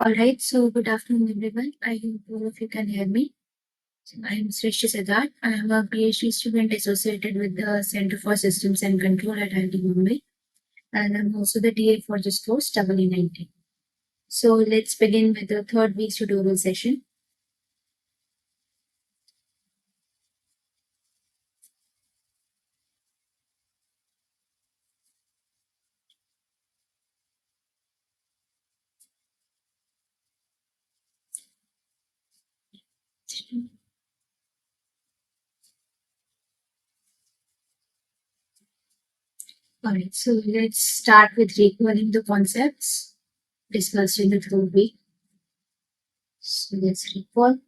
All right, so good afternoon, everyone. I hope all of you can hear me. So I am Srishti Siddharth. I am a PhD student associated with the Center for Systems and Control at IIT Mumbai, and I'm also the TA for this course, EE19. So let's begin with the third week's tutorial session. All right, so let's start with recalling the concepts discussed in the third week. So let's recall.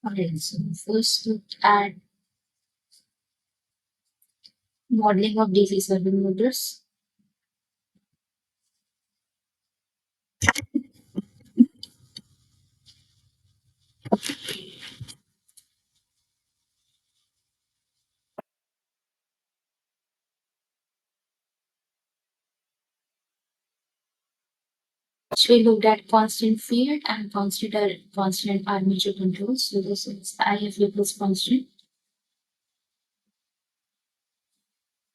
All right, so first look at modeling of DC servo motors. So we looked at constant field and constant armature control. So this is IF equals constant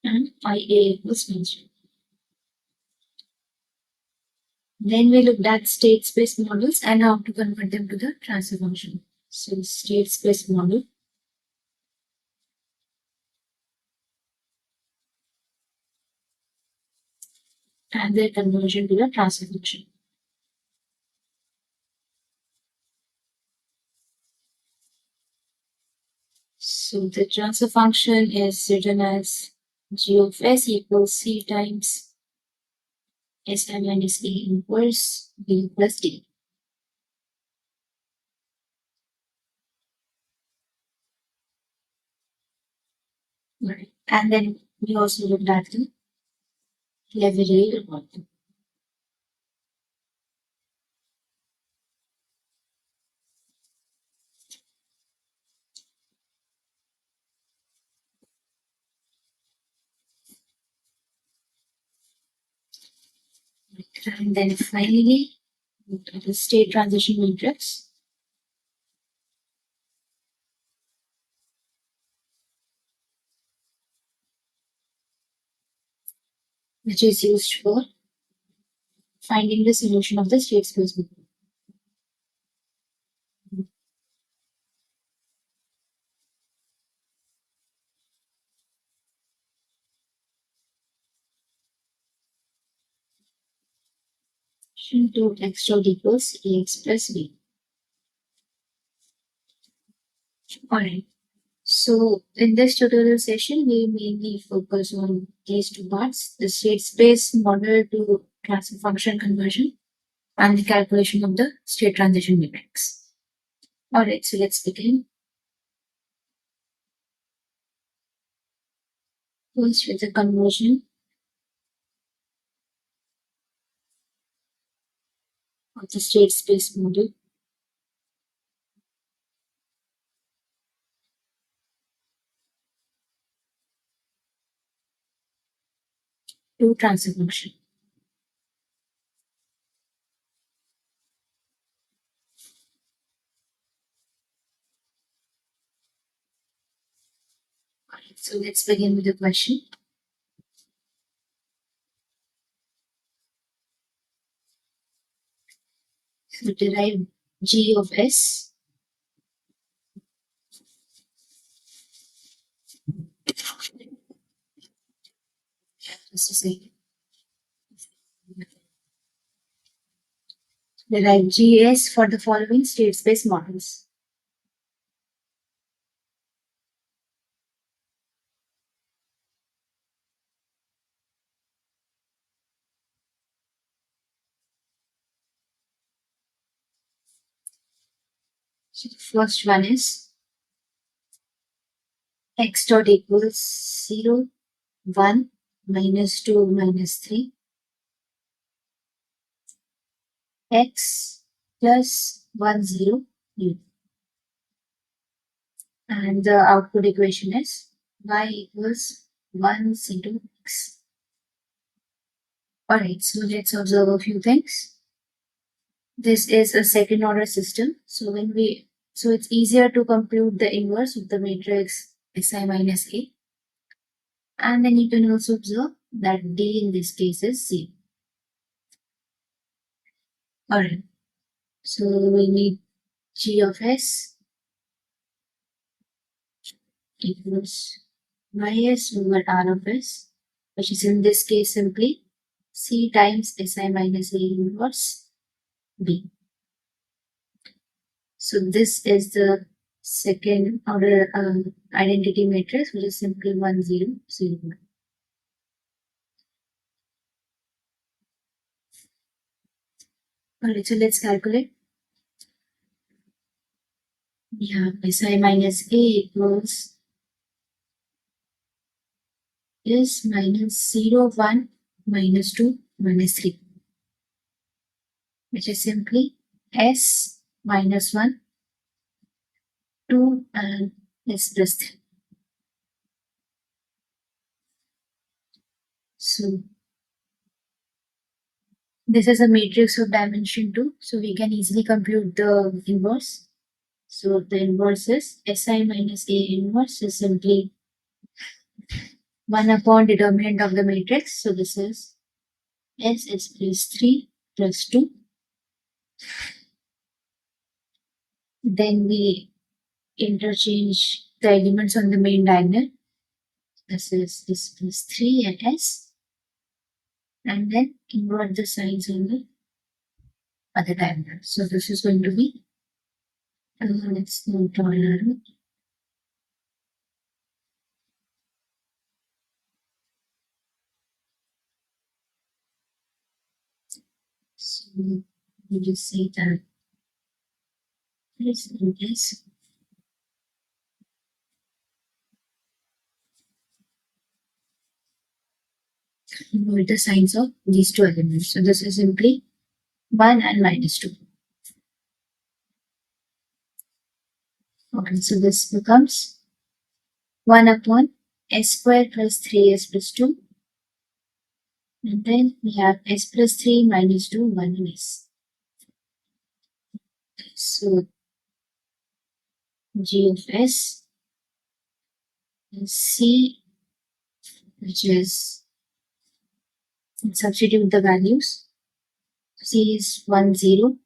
and IA equals constant. Then we looked at state space models and how to convert them to the transfer function. So state space model and their conversion to the transfer function. So the transfer function is written as g of s equals c times si minus a inverse b plus d. Right. And then we also looked at the leverage model. And then finally, the state transition matrix, which is used for finding the solution of the state space problem. To x dot equals ax plus b. Alright. So in this tutorial session, we mainly focus on these two parts, the state space model to transfer function conversion and the calculation of the state transition matrix. Alright, so let's begin. First with the conversion of the state space model to transfer function. Alright, so let's begin with the question. So derive g of s just a second. Derive gs for the following state space models. So the first one is x dot equals 0, 1, minus 2, minus 3, x plus 1, 0, u. And the output equation is y equals 1, 0, x. Alright, so let's observe a few things. This is a second order system. So it's easier to compute the inverse of the matrix Si minus A. And then you can also observe that D in this case is 0. Alright, so we need G of S equals Ys over R of S, which is in this case simply C times Si minus A inverse B. So this is the second order identity matrix, which is simply 1, 0, 0, 1. Alright, so let's calculate. We have Si minus A equals is minus 0, 1, minus 2, minus 3, which is simply S minus 1, 2, and S plus 3. So this is a matrix of dimension 2, so we can easily compute the inverse. So the inverse is Si minus A inverse is simply 1 upon determinant of the matrix. So this is S plus 3 plus 2. Then we interchange the elements on the main diagonal. This is S plus 3 at S. And then invert the signs on the other diagonal. So this is going to be, let's note all arrow. So we just say that this and this. Invert the signs of these two elements. So this is simply 1 and minus 2. Okay, so this becomes 1 upon S square plus 3S plus 2. And then we have S plus 3 minus 2, 1 and S. So G of S is C, which is, substitute the values. C is 1, 0.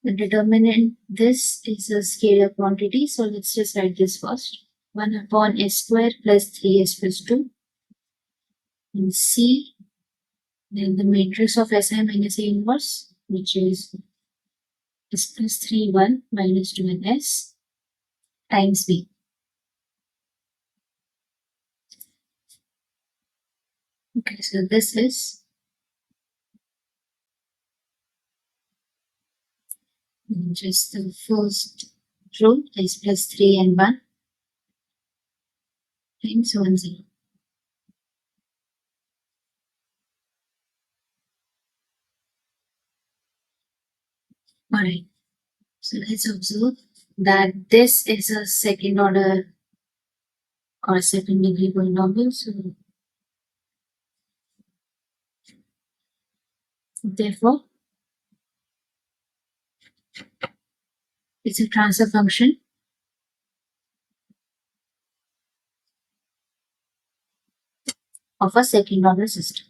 The determinant, this is a scalar quantity, so let's just write this first. 1 upon S square plus 3S plus 2. And C, then the matrix of Si minus A inverse, which is S plus 3, 1, minus 2 and S times B. Okay, so this is just the first row, S plus 3 and 1 times 1, 0. Alright, so let's observe that this is a second order or second degree polynomial. So therefore, it's a transfer function of a second order system,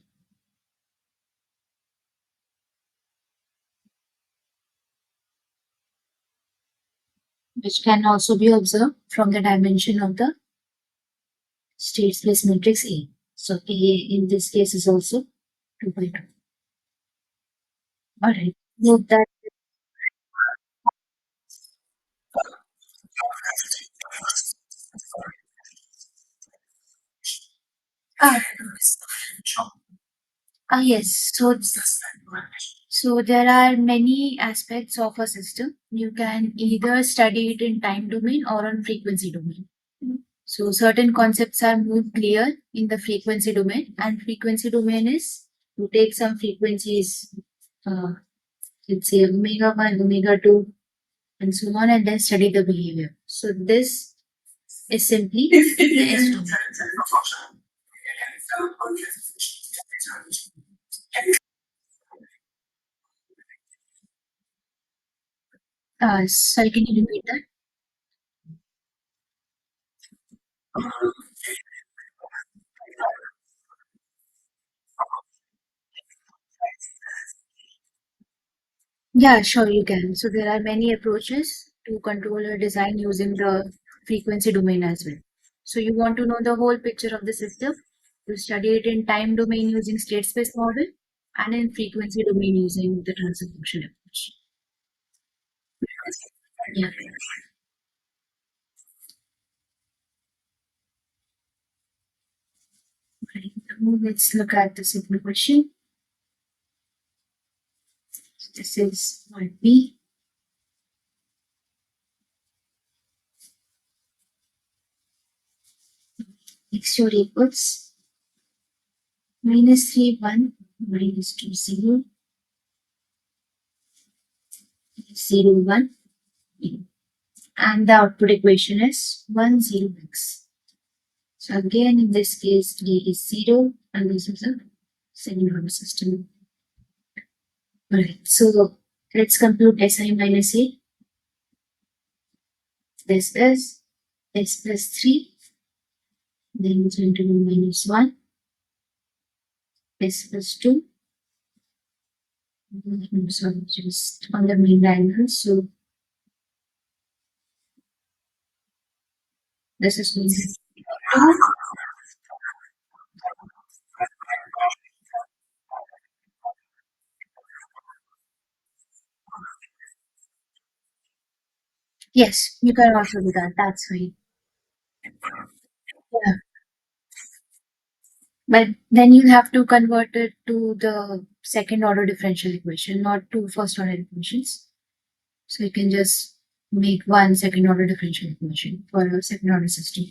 which can also be observed from the dimension of the state space matrix A. So A in this case is also 2 by 2. Alright, note that. Ah, yes. So there are many aspects of a system. You can either study it in time domain or on frequency domain. So certain concepts are more clear in the frequency domain, and frequency domain is to take some frequencies, let's say omega 1, omega 2, and so on, and then study the behavior. So this is simply the S domain. Sorry, can you repeat that? Yeah, sure, you can. So there are many approaches to control a design using the frequency domain as well. So you want to know the whole picture of the system. You study it in time domain using state space model and in frequency domain using the transfer function approach. Yeah. Right. Now let's look at the second question. This is part B. Next your inputs minus 3, 1, minus 2, 0, 0, 1. And the output equation is 1, 0, x. So again, in this case, D is 0, and this is a second order system. Alright, so let's compute Si minus A. This is S plus 3, then it's going to be minus 1, S plus 2. Sorry, just on the main diagonal. So this is going to be 2. Yes, you can also do that. That's fine. Yeah. But then you have to convert it to the second order differential equation, not to first order equations. So you can just make one second order differential equation for a second order system.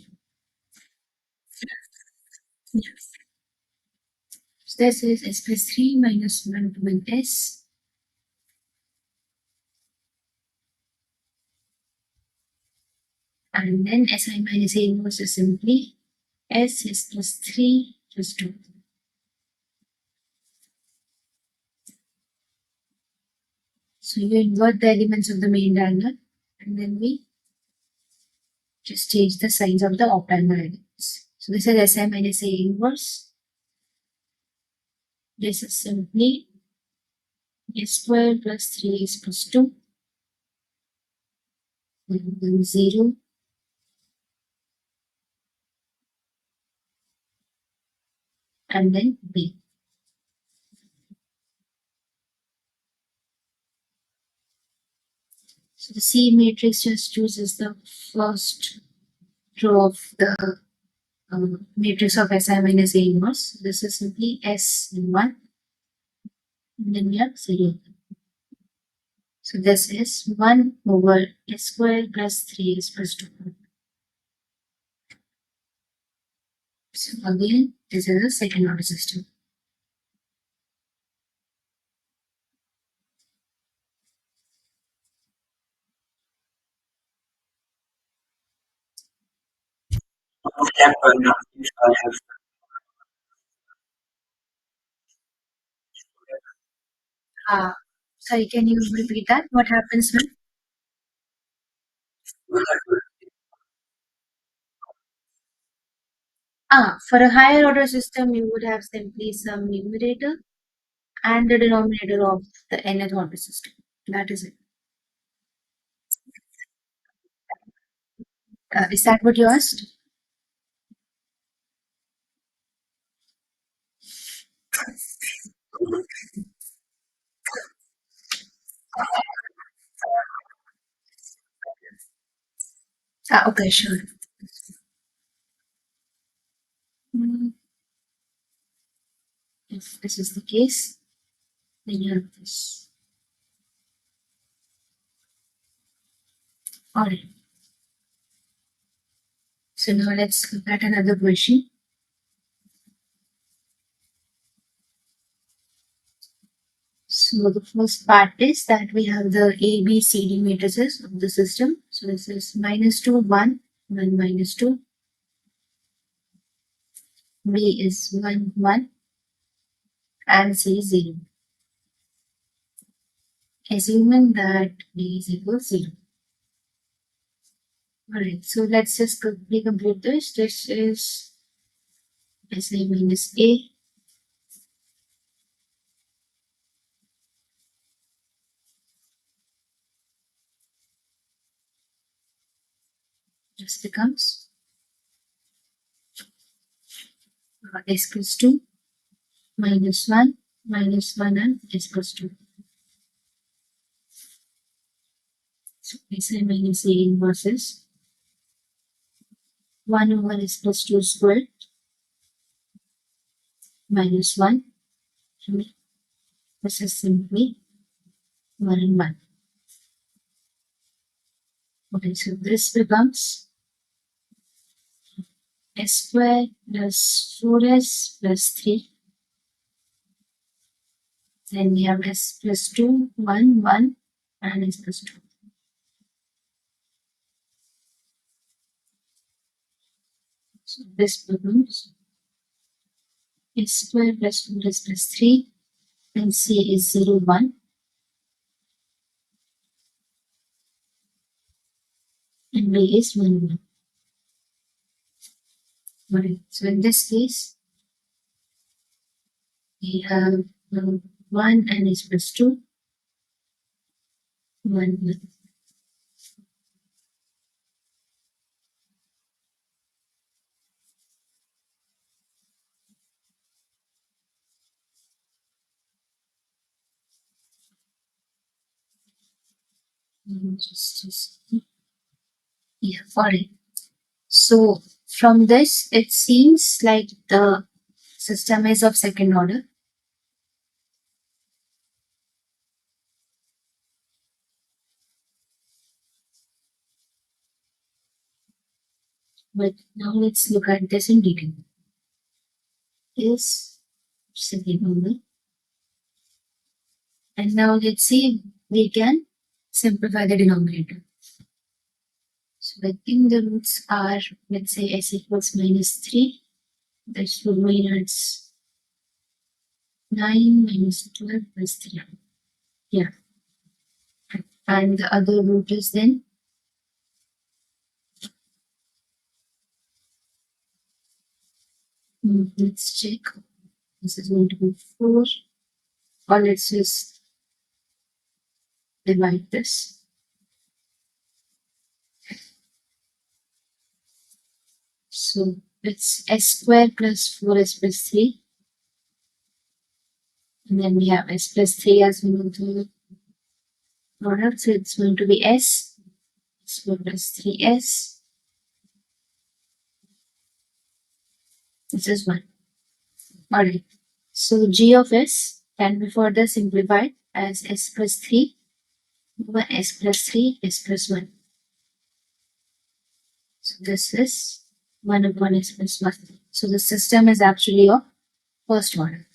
So this is S plus 3 minus 1 to 1s. And then Si minus A inverse is simply S plus 3 plus 2. So you invert the elements of the main diagonal, and then we just change the signs of the off-diagonal elements. So this is Si minus A inverse. This is simply S square plus 3s plus 2, then 0, and then B. So the C matrix just chooses the first row of the matrix of Si minus A inverse. This is simply S1, and then we have 0. So this is 1 over S square plus 3s plus 2. So again, this is a second order system. Uh, Sorry, can you repeat that? What happens when? For a higher order system, you would have simply some numerator and the denominator of the nth order system. That is it. Is that what you asked? Okay, sure. Mm, if this is the case, then you have this. All right. So now let's look at another question. So So the first part is that we have the A, B, C, D matrices of the system. So this is minus 2, 1, 1, minus 2. B is 1, 1, and C is 0. Assuming that B is equal to 0. Alright, so let's just quickly complete this. This is SA minus A. This becomes S plus 2 minus 1 minus 1 and S plus 2. So SA minus A inverse is 1 over S plus 2 squared minus 1. And this is simply 1 and 1. Okay, so this becomes S squared plus 4S plus 3. Then we have S plus 2, 1, 1, and S plus 2. So this becomes S squared plus 4S plus 3, and C is 0, 1, and B is 1, 1. Right. So in this case, we have 1 and S plus 2, 1, 1. Just, yeah, got it. So from this, it seems like the system is of second order. But now let's look at this in detail. Is second order. And now let's see if we can simplify the denominator. So I think the roots are, let's say, S equals minus 3. This would mean it's 9 minus 12 plus 3. Yeah. And the other root is then let's check. This is going to be 4. Or let's just divide this. So it's S squared plus 4S plus 3. And then we have S plus 3 as one of the products. So it's going to be S squared plus 3S. This is 1. Alright. So G of S can be further simplified as S plus 3 over S plus 3 S plus 1. So this is 1 upon S plus 1. So the system is actually of first order.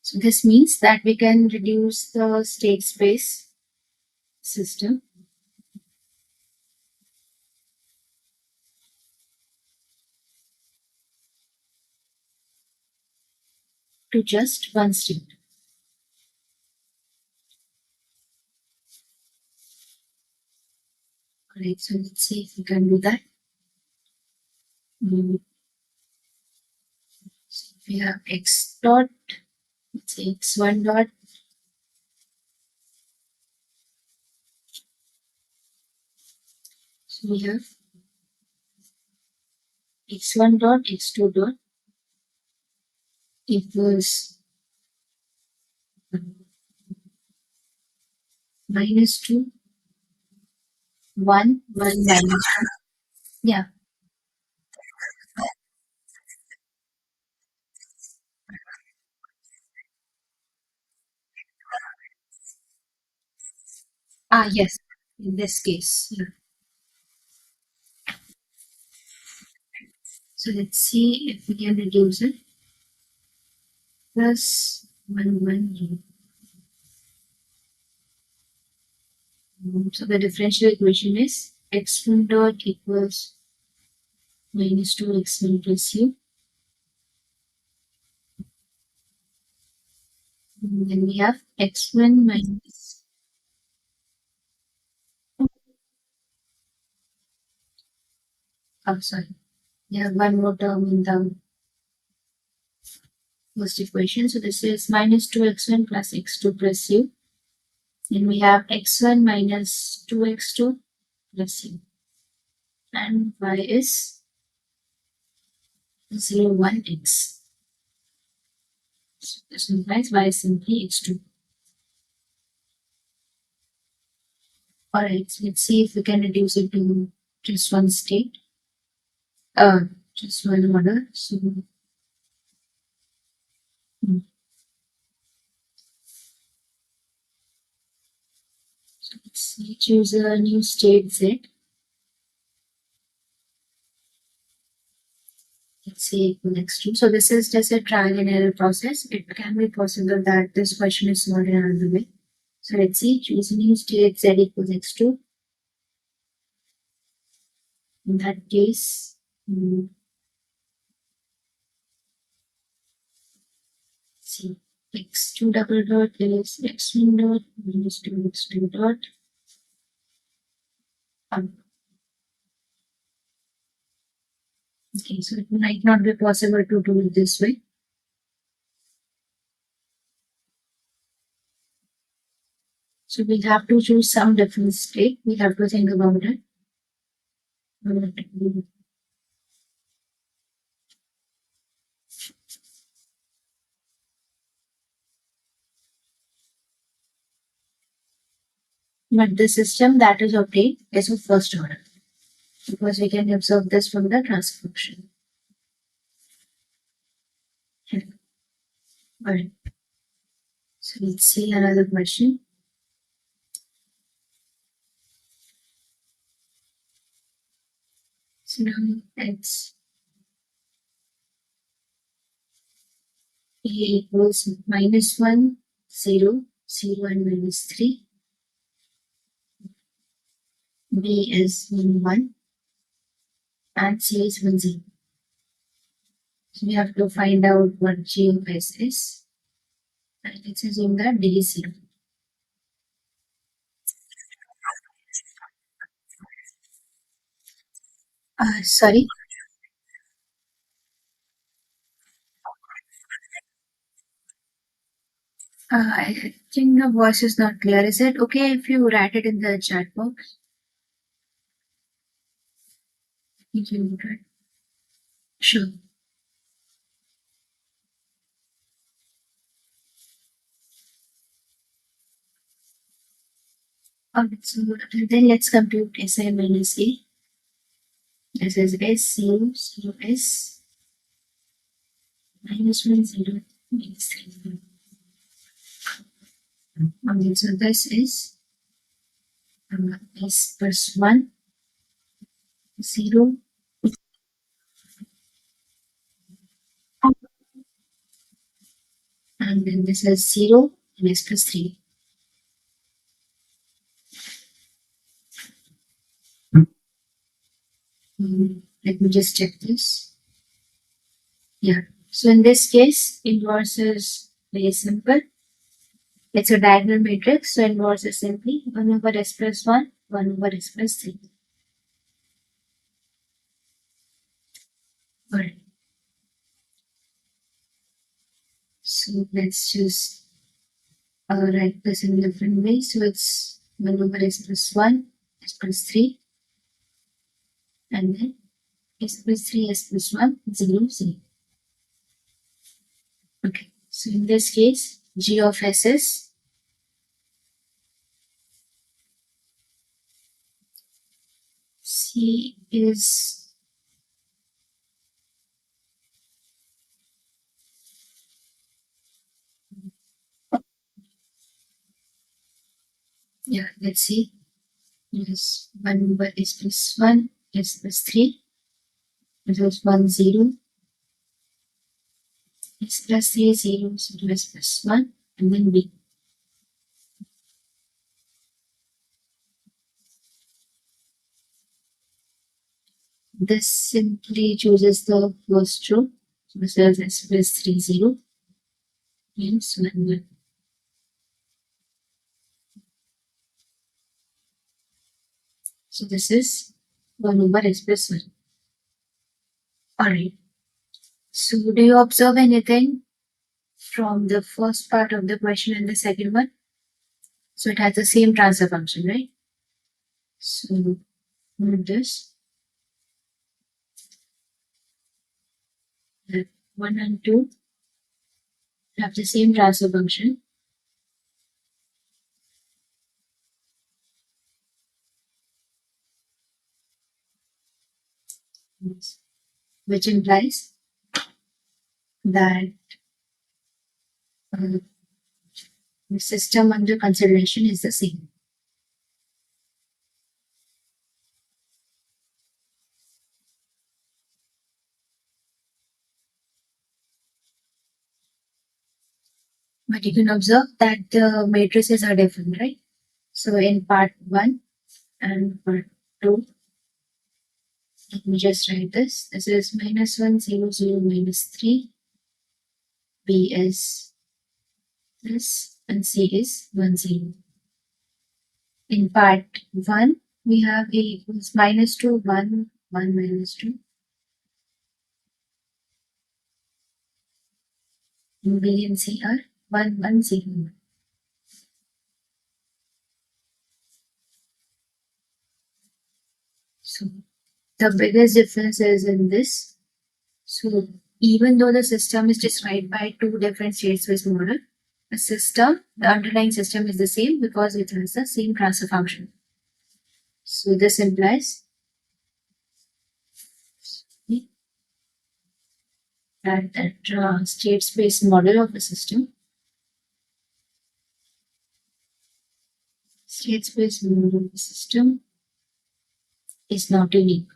So this means that we can reduce the state space system to just one state. Alright, so let's see if we can do that. So we have x dot, let's say x1 dot, so we have x1 dot, x2 dot equals minus 2, 1, 1 minus 2. Yeah. Ah, yes. In this case. Yeah. So let's see if we can reduce it. Plus 1 u. So the differential equation is x1 dot equals minus 2x1 plus u. And then we have x1 minus, oh sorry, we have one more term in the first equation. So this is minus 2x1 plus x2 plus u. Then we have x1 minus 2x2 plus u. And y is 0, 1, x. So this implies y is simply x2. Alright, so let's see if we can reduce it to just one state. Uh, just one order. So, so let's see, choose a new state z. Let's say equal x2. So this is just a trial and error process. It can be possible that this question is solved in another way. So let's see, choose a new state z equals x2. In that case, see, x2 double dot is x1 dot minus 2x2 dot. Okay, so it might not be possible to do it this way. So we'll have to choose some different state. We have to think about it. But the system that is obtained is of first order because we can observe this from the transfer function. Alright. So let's see another question. So now it's a equals minus 1, 0, 0 and minus 3. B is 1, 1 and C is 1, 0. So we have to find out what G of S is. And let's assume that D is 0. Sorry. I think the voice is not clear. Is it okay if you write it in the chat box? You can write. Sure. Okay, so then let's compute Si minus A. This is S 0, 0 S minus 1, 0 minus 3. Okay, so this is S plus 1, 0, and then this is 0 and S plus 3. Let me just check this. Yeah. So in this case, inverse is very simple. It's a diagonal matrix, so inverse is simply 1 over S plus 1, 1 over S plus 3. Alright. So let's just write this in a different way. So it's 1 over S plus 1, S plus 3, and then S plus 3, S plus 1, 0, 0. Okay. So in this case, G of S is C is yeah, let's see. Yes, 1 over S plus 1, S plus 3, So it's 1, 0, x plus 3, 0, 0 is plus 1, and then b. This simply chooses the first row. So this is x plus 3, 0, means 1, 1. So this is 1 over x plus 1. Alright. So do you observe anything from the first part of the question and the second one? So it has the same transfer function, right? So note this, that 1 and 2 have the same transfer function, which implies that uh, the system under consideration is the same. But you can observe that the matrices are different, right? So in part 1 and part 2, let me just write this. This is minus 1, 0, 0, minus 3. B is this, and C is 1, 0. In part 1, we have A equals minus 2, 1, 1 minus 2. In B and C are 1, 1, 0. So the biggest difference is in this. So even though the system is described by two different state space model, the underlying system is the same because it has the same transfer function. So this implies that the state space model of the state space model of the system is not unique.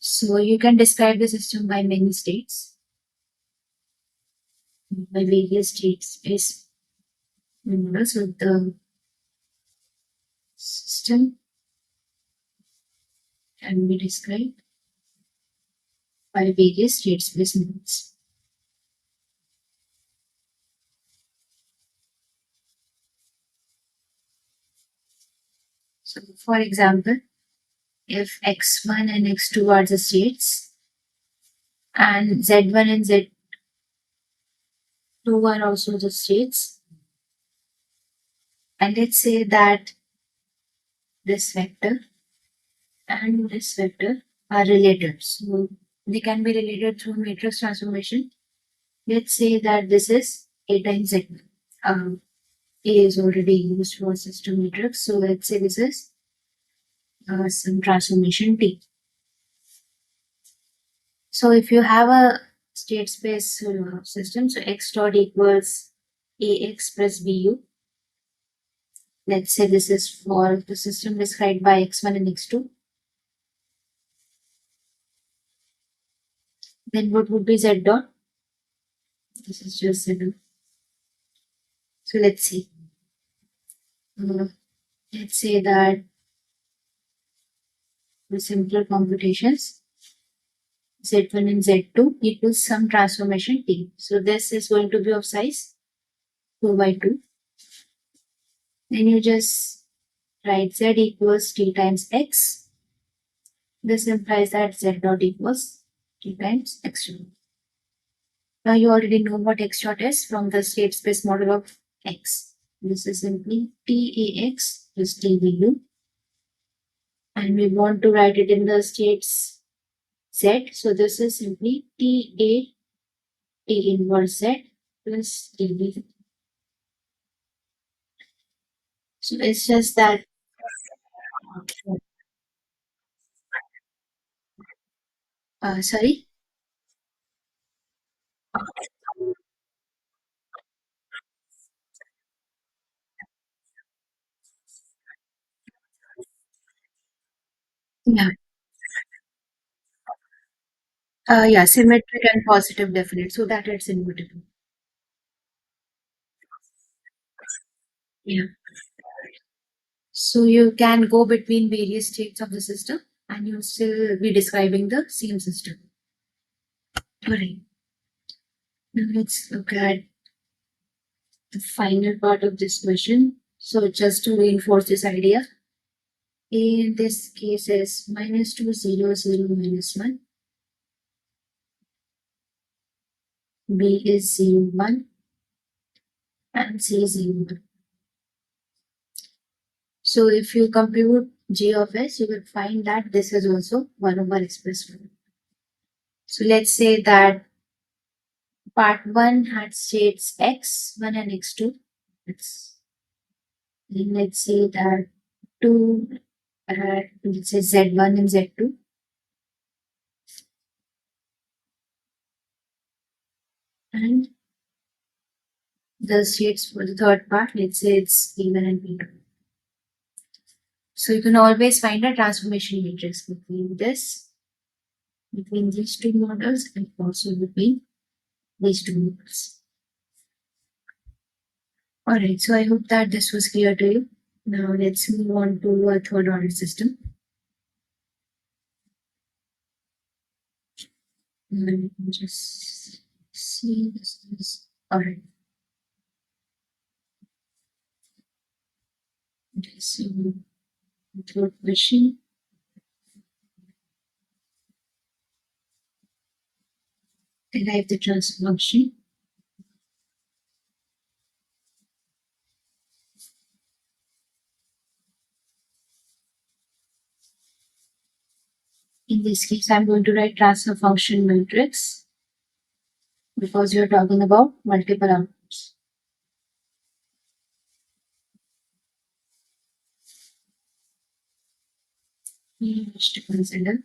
So you can describe the system by many states, by various state space models. So the system can be described by various state space models. So for example, if x1 and x2 are the states and z1 and z2 are also the states, and let's say that this vector and this vector are related. So they can be related through matrix transformation. Let's say that this is A times Z. A is already used for system matrix. So let's say this is some transformation T. So if you have a state space system, so x dot equals ax plus bu. Let's say this is for the system described by x1 and x2. Then what would be z dot? This is just z dot. So let's see. Let's say that the simpler computations z1 and z2 equals some transformation t. So this is going to be of size 2 by 2. Then you just write z equals t times x. This implies that z dot equals t times x dot. Now you already know what x dot is from the state space model of x. This is simply tax plus tvu. And we want to write it in the states z. So this is simply ta t inverse z plus tv. So it's just that, sorry. Yeah, symmetric and positive definite, so that it's invertible. Yeah. So you can go between various states of the system and you'll still be describing the same system. Alright. Now let's look at the final part of this question. So just to reinforce this idea, A in this case is minus 2, 0, 0, minus 1. B is 0, 1. And C is 0, 1. So if you compute G of S, you will find that this is also 1 over x plus 1. So let's say that part 1 had states x1 and x2. Let's say that 2 had, let's say z1 and z2. And the states for the third part, let's say it's p1 and p2. So you can always find a transformation matrix between these two models, and also between these two models. Alright, so I hope that this was clear to you. Now let's move on to a third order system. Let me just see this. Alright. Okay, so third question. Derive the transfer function. In this case, I'm going to write transfer function matrix because you're talking about multiple outputs. We wish to consider.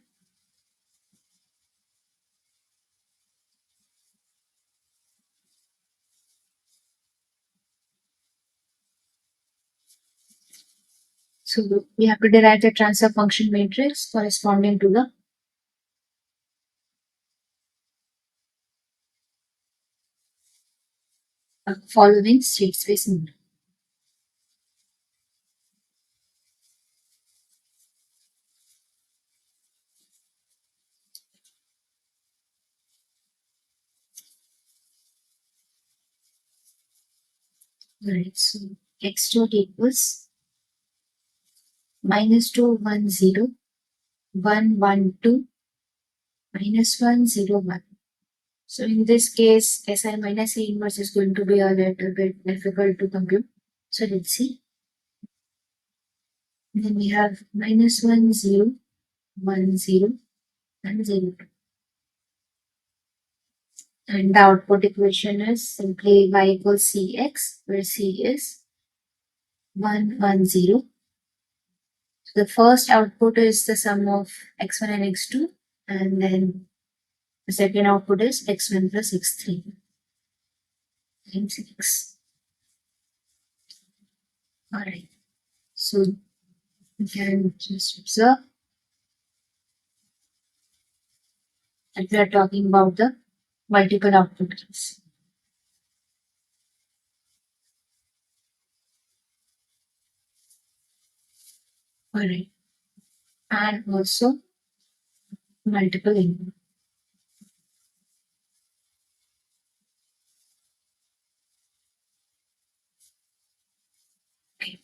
So we have to derive the transfer function matrix corresponding to the following state space model. Right. So x dot equals minus 2, 1, 0, 1, 1, 2, minus 1, 0, 1. So in this case, Si minus A inverse is going to be a little bit difficult to compute. So let's see. Then we have minus 1, 0, 1, 0, and 0. And the output equation is simply y equals Cx, where C is 1, 1, 0. So the first output is the sum of x1 and x2, and then the second output is x1 plus x3 times x. Alright, so we can just observe that we are talking about the multiple output case. Alright, and also multiple input. Okay,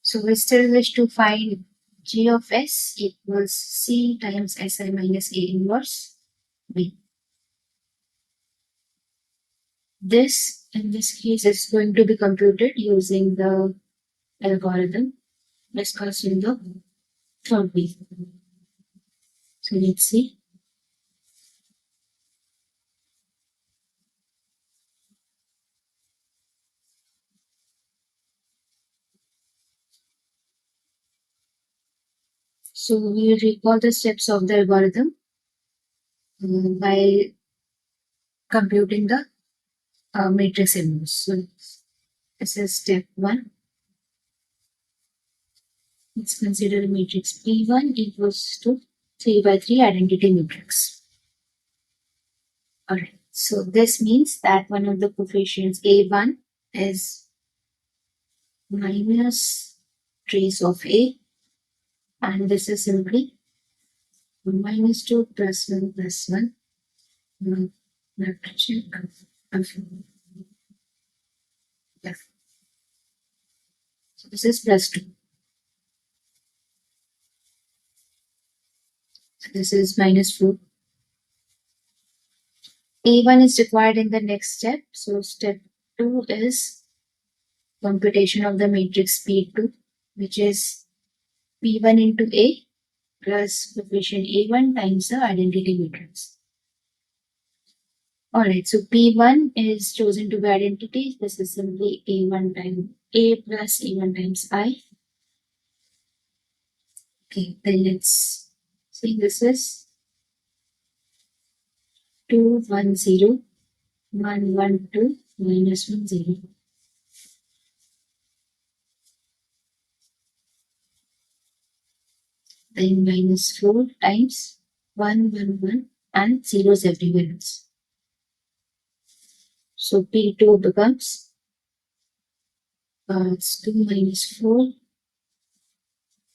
so we still wish to find g of s equals c times si minus a inverse b. This, in this case, is going to be computed using the algorithm discussed in the third week. So let's see. So we recall the steps of the algorithm by computing the matrix inverse. So this is step 1. Let's consider a matrix P1 equals to 3 by 3 identity matrix. Alright, so this means that one of the coefficients A1 is minus trace of A, and this is simply minus 2 plus 1 plus 1. Left check. Yeah. So this is plus 2. So this is minus 4. A1 is required in the next step. So step 2 is computation of the matrix P2, which is P1 into A plus coefficient A1 times the identity matrix. Alright, so P1 is chosen to be identity. This is simply A1 times A plus A1 times I. Okay, then let's see, this is 2, 1, 0, 1, 1, 2, minus 1, 0. Then minus 4 times 1, 1, 1, and zeros everywhere else. So P2 becomes it's 2 minus 4,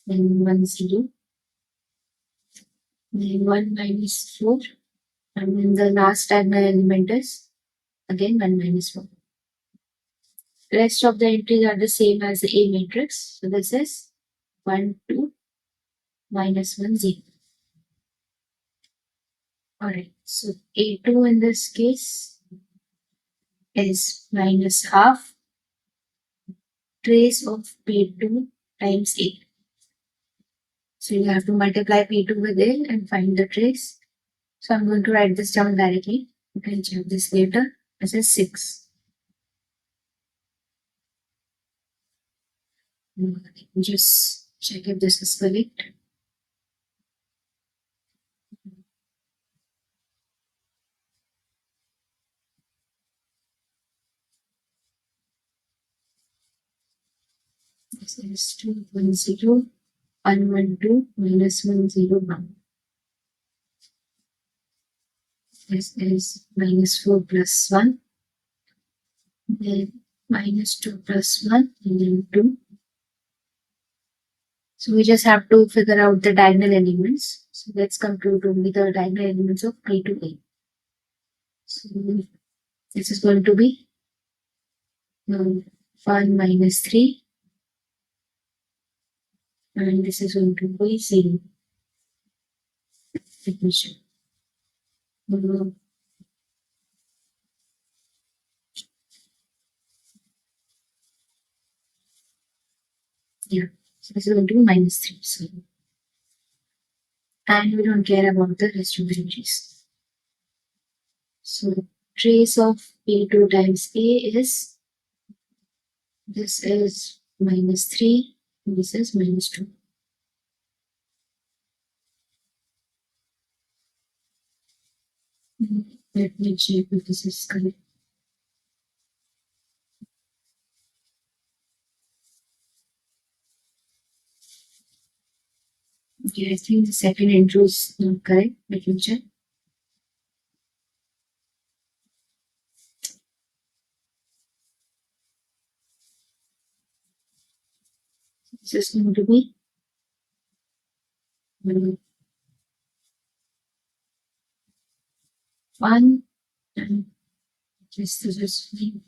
then 1, 0, then 1 minus 4, and then the last diagonal element is again 1 minus 4. Rest of the entries are the same as the A matrix. So this is 1, 2, minus 1, 0. Alright, so A2 in this case is minus half trace of P2 times A. So you have to multiply P2 with A and find the trace. So I'm going to write this down directly. You can check this later. This is 6. Just check if this is correct. This is 2, 1, 0, 1, 1, 2, minus 1, 0, 1. This is minus 4 plus 1, then minus 2 plus 1, and then 2. So we just have to figure out the diagonal elements. So let's compute only the diagonal elements of P to A. So this is going to be 1 minus 3, and this is going to be 0. Let me show. Yeah, so this is going to be minus 3. So, and we don't care about the rest of the entries. So trace of P2 times A is, this is minus 3, and this is minus 2. Let me check if this is correct. Okay, I think the second entry is not correct. Let me check. This is going to be 1, and this is 3.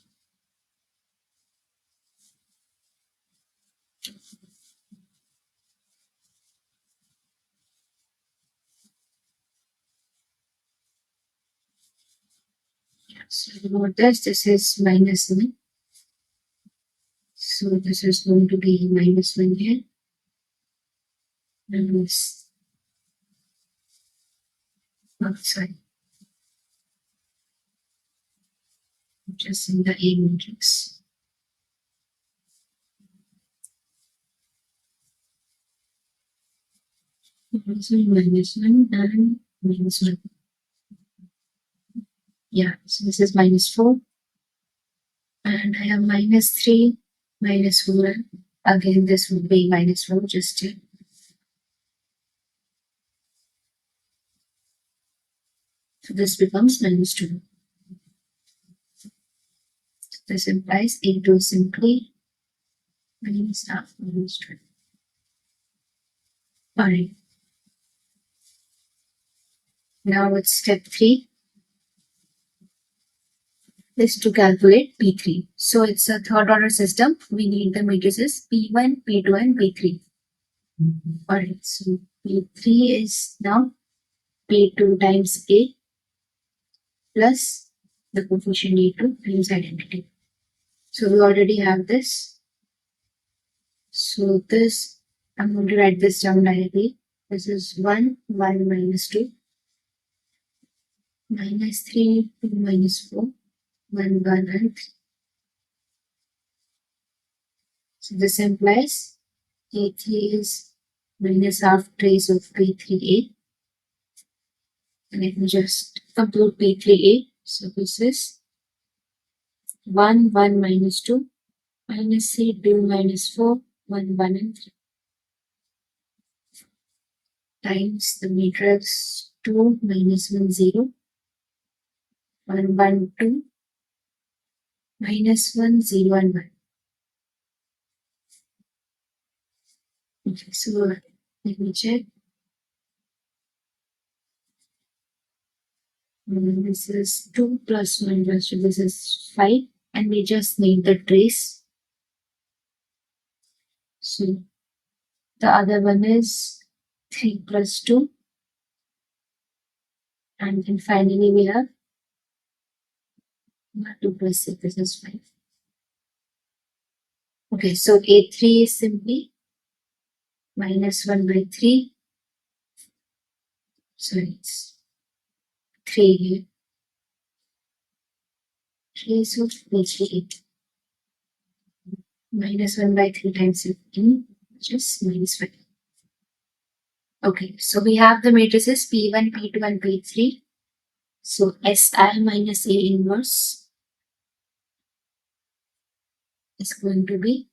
So about this is minus 1. So this is going to be minus 1 here. And this outside, just in the A matrix. So minus 1 and minus 1. Yeah, so this is minus 4. And I have minus 3, minus 4. Again, this would be minus 4 just here. So this becomes minus 2. So this implies A2 is simply minus half minus 2. Alright. Now it's step 3 is to calculate P3. So it's a third order system. We need the matrices P1, P2 and P3. Alright, so P3 is now P2 times A plus the coefficient A2 times identity. So we already have this. So this, I'm going to write this down directly. This is 1, 1 minus 2, minus 3, 2 minus 4, 1, 1 and 3. So this implies A3 is minus half trace of P3A. And let me just compute P3A. So this is 1, 1 minus 2, minus 3, 2 minus 4, 1, 1 and 3. Times the matrix 2 minus 1, 0, 1, 1, 2, minus 1, 0 and 1. Okay, so let me check. This is 2 plus 1 plus 2, this is 5. And we just need the trace. So the other one is 3 plus 2. And then finally we have 2 plus 6, this is 5. Okay, so A3 is simply minus 1 by 3. Sorry, it's 3 here. 3 so A3 8. Minus 1 by 3 times 15, which is minus 5. Okay, so we have the matrices P1, P2 and P3. So SI minus A inverse is going to be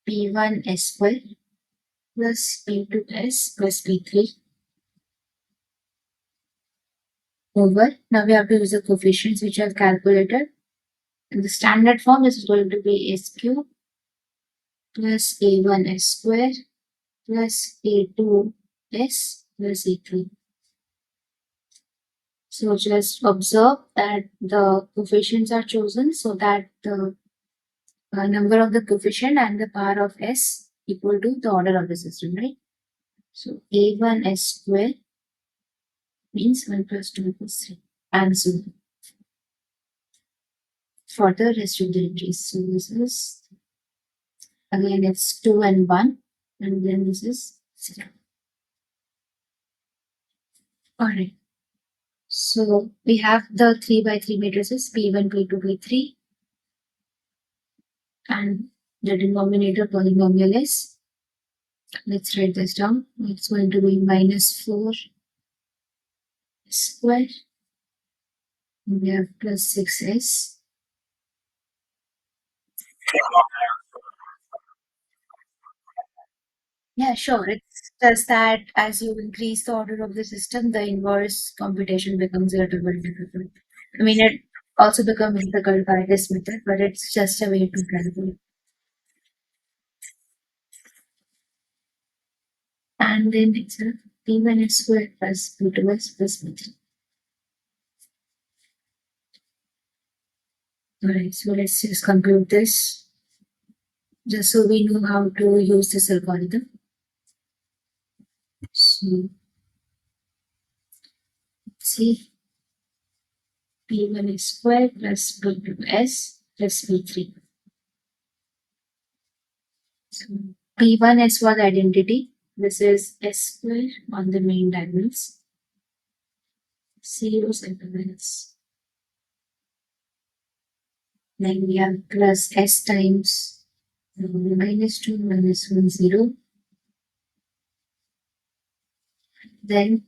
P1 S square plus P2 S plus P3 over. Now we have to use the coefficients which I've calculated. In the standard form, this is going to be S cube plus A1 S square plus A2 S plus A3. So just observe that the coefficients are chosen so that the number of the coefficient and the power of S equal to the order of the system, right? So A1 S square means 1 plus 2 plus 3 and so on for the rest of the entries. So this is again it's 2 and 1 and then this is 0. Alright. So we have the 3 by 3 matrices P1, P2, P3 and the denominator polynomial is, let's write this down. It's going to be minus 4 square. We have plus 6s. Yeah, sure. It's just that as you increase the order of the system, the inverse computation becomes a little bit difficult. I mean, it also becomes difficult by this method, but it's just a way to calculate. And then it's a P1 is squared plus P2 is plus P3. Alright, so let's just compute this just so we know how to use this algorithm. So let's see. P1 is squared plus P2s plus P3. So P1 is for the identity. This is S squared on the main diagonals. 0 segments. Then we have plus S times minus 2 minus 1 0. Then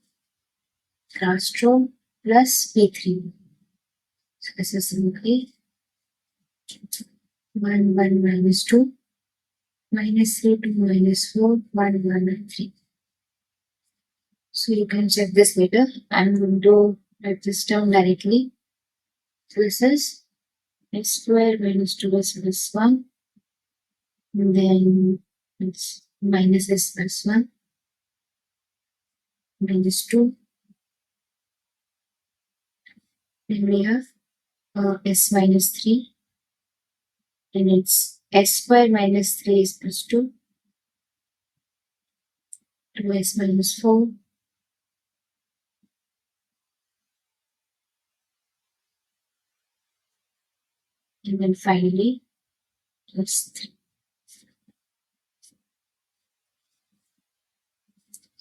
Castro plus P3. So this is simply 1 1 minus 2 minus 3 2 minus 4 1 1 and 3. So you can check this later. I'm going to write this down directly. So this is x square minus 2s plus 1. And then it's minus s plus 1 minus 2. Then we have s minus 3. And it's s square minus 3 is plus 2. 2s minus 4. And then finally, plus 3.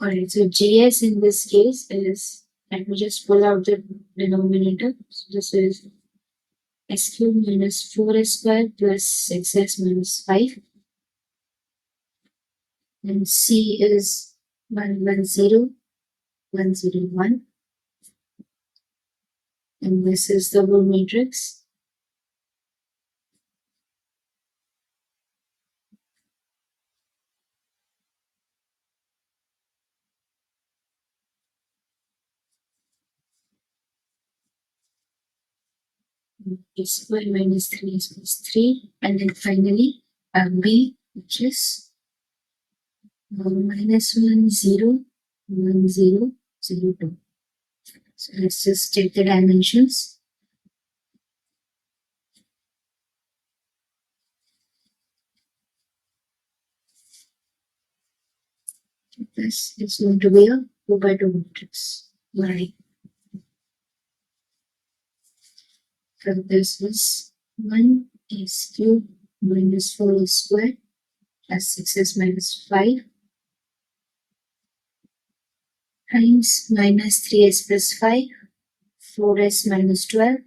Alright, so js in this case is, let me just pull out the denominator. So this is s cube minus 4s square plus 6s minus 5. And c is 110, 101. And this is the whole matrix. A square minus 3 is plus 3. And then finally, b, which is minus 1, 0, 1, 0, 0, 2. So let's just take the dimensions. This is going to be a 2 by 2 matrix. Right. So this is 1 is cube minus 4 is square plus 6s minus 5 times minus 3s plus 5, 4s minus 12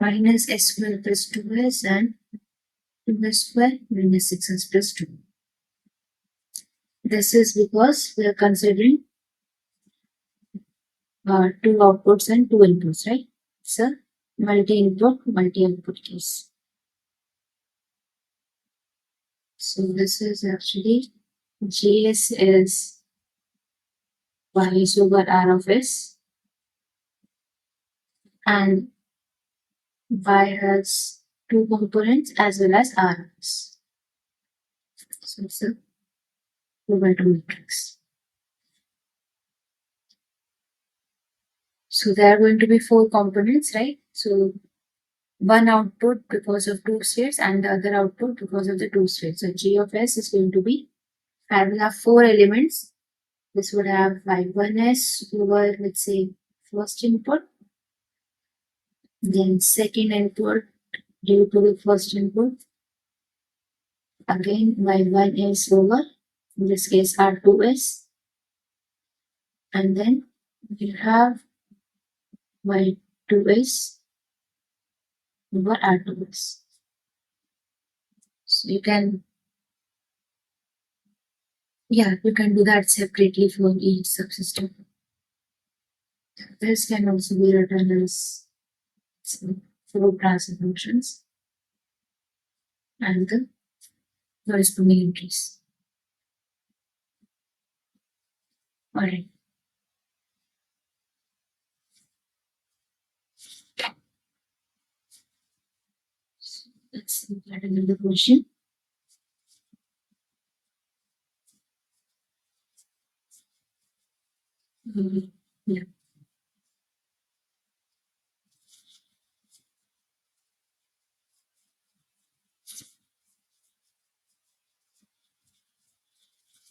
minus s square plus 2s and 2s square minus 6s plus 2. This is because we are considering two outputs and two inputs, right? It's a multi-input, multi-output case. So this is actually Gs is y over r of s, and y has two components as well as r of s. So it's a 2 by 2 matrix. So there are going to be four components, right? So one output because of two states and the other output because of the two states. So G of s is going to be, I will have four elements. This would have y1s over, let's say, first input, then second input due to the first input, again y1s over, in this case r2s, and then you have y2s over r2s. So you can, yeah, you can do that separately for each subsystem. This can also be written as four transfer functions and the corresponding entries. Alright. Let's look at another question. Yeah.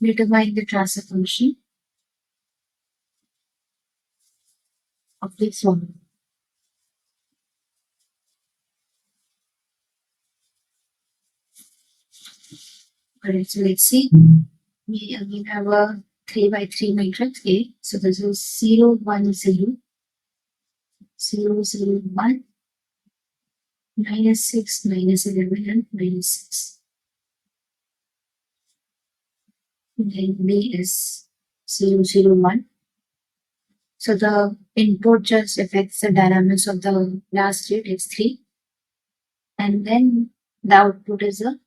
Determine the transfer function of this one. Alright, so let's see. We again have a 3 by 3 matrix A. So this is 0, 1, 0, 0, 0, 1, minus 6, minus 11, and minus 6. And then B is 0, 0, 1. So the input just affects the dynamics of the last state, it's 3. And then the output is a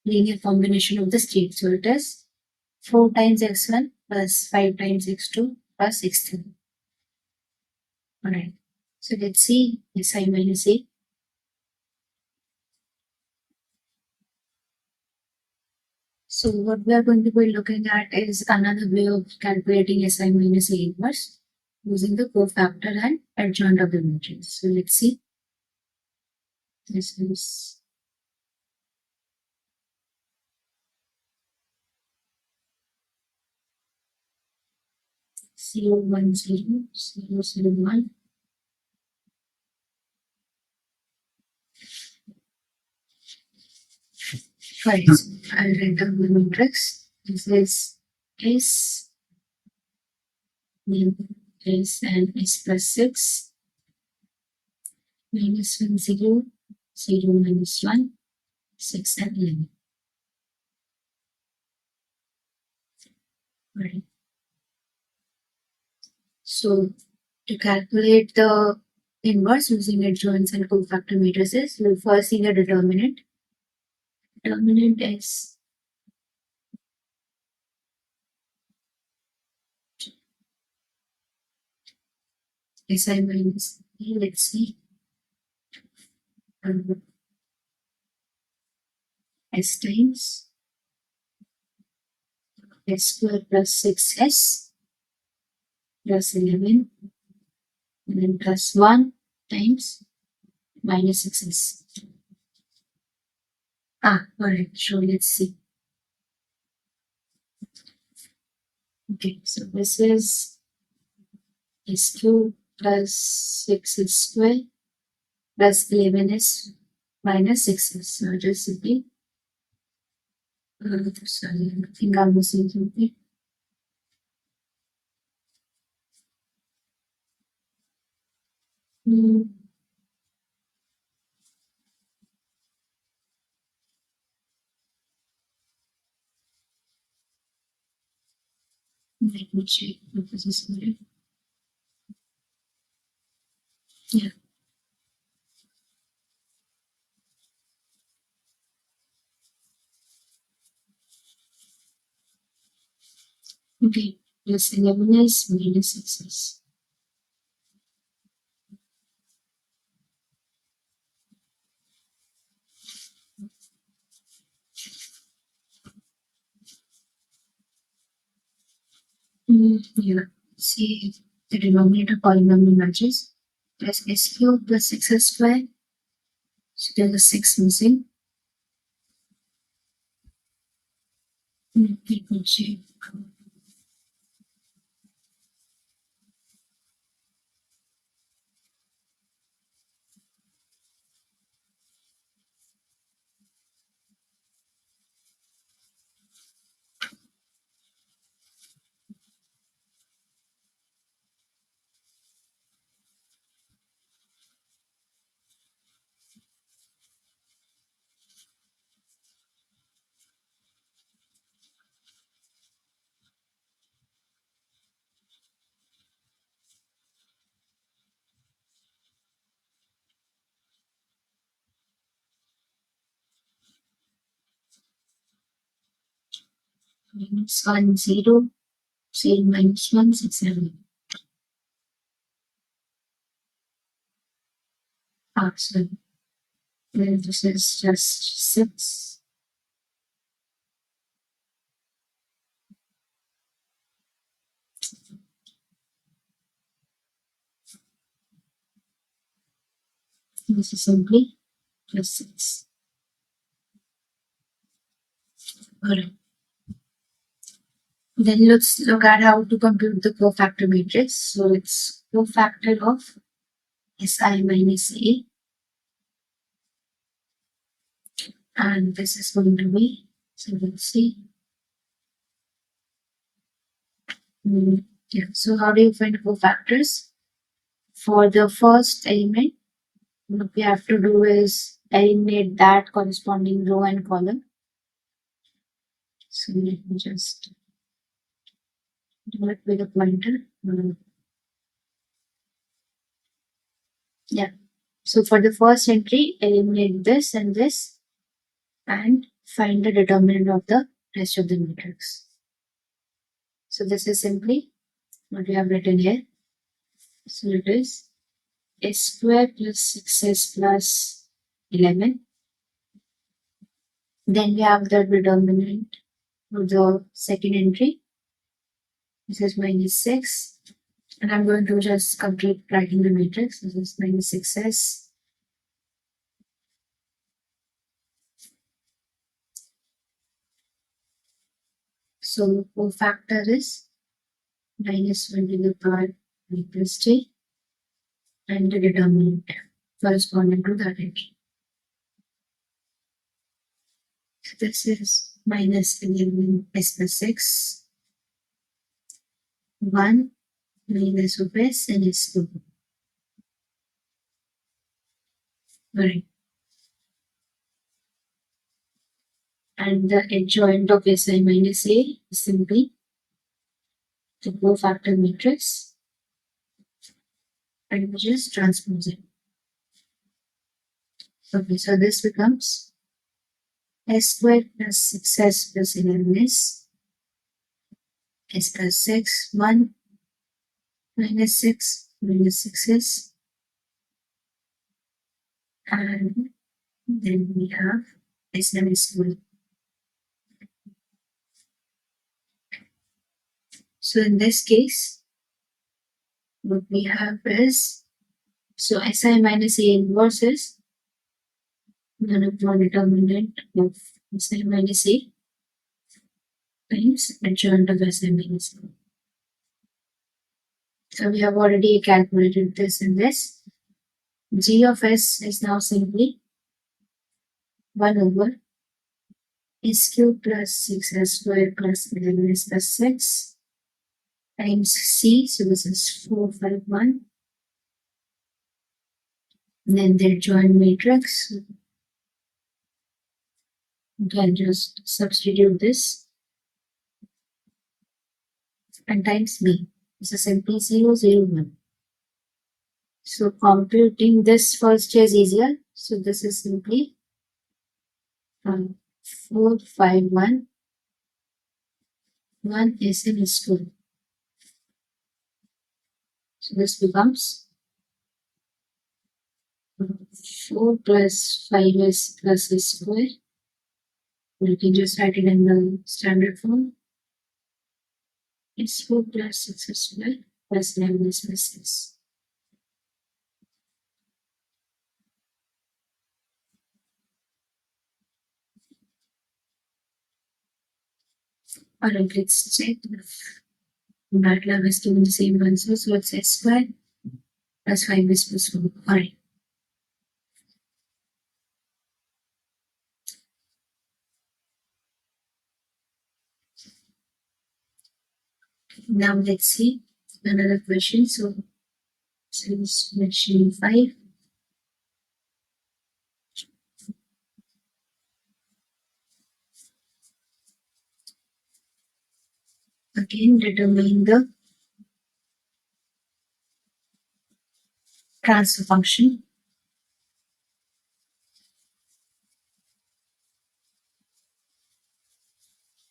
linear combination of the states. So it is 4 times x1 plus 5 times x2 plus x3. Alright. So let's see si minus a. So what we are going to be looking at is another way of calculating si minus a inverse using the cofactor and adjoint of the matrix. So let's see. This is 0, 1, 0, 0, 0, 1. Right. I'll write down the matrix. This is S, then S and S plus 6, minus 1, 0, 0, minus 1, 6 and 11. Right. So to calculate the inverse using adjoints and cofactor matrices, we'll first see the determinant. Determinant is Si minus A. Let's see. S times S square plus 6S plus 11 and then plus 1 times minus 6S. Alright, so let's see. Okay, so this is S cube plus 6S square plus 11S minus 6S. So just simply, sorry, I think I'm missing something. Let me check what this is. Yeah. Okay. Plus 11 is minus 6 is. Yeah. See if the denominator polynomial matches. Plus s cube plus 6s square. So there's a 6 missing. Let me check. Minus 1, 0. 0 minus 1, 6, 7. So then this is just 6. This is simply plus 6. Alright. Then let's look at how to compute the cofactor matrix. So it's cofactor of Si minus A, and this is going to be, so let's see. Yeah, so how do you find cofactors? For the first element, what we have to do is eliminate that corresponding row and column. So let me just do it with a pointer. Yeah. So for the first entry, eliminate this and this and find the determinant of the rest of the matrix. So this is simply what we have written here. So it is s square plus 6s plus 11. Then we have the determinant of the second entry. This is minus 6. And I'm going to just complete writing the matrix. This is minus 6s. So cofactor is minus 1 to the power I plus j, and the determinant corresponding to that entry. So this is minus 11 s plus 6, 1 minus of s and s2. Alright. And the adjoint of si minus a is simply the cofactor matrix, and we just transpose it. Okay, so this becomes s squared plus 6s plus 11s, s plus 6, 1 minus 6 minus 6s, and then we have s and s2. So in this case, what we have is, so si minus a inverse is 1 upon determinant of si minus a times adjoint of si minus a. So we have already calculated this in this. G of s is now simply 1 over s cube plus 6s squared plus 11s plus 6 times c. So this is 451. And then their joint matrix. You can just substitute this and times b. This is simply 0, 0, 1. So computing this first is easier. So this is simply 451. 1 is in s2. So this becomes 4 plus 5s plus s square. You can just write it in the standard form. It's 4 plus 6s square plus 11s plus 6. Alright, let's check if MATLAB is given the same answer. So it's s square plus 5s plus 4. Alright. Now let's see another question. So this is question 5. Again, determine the transfer function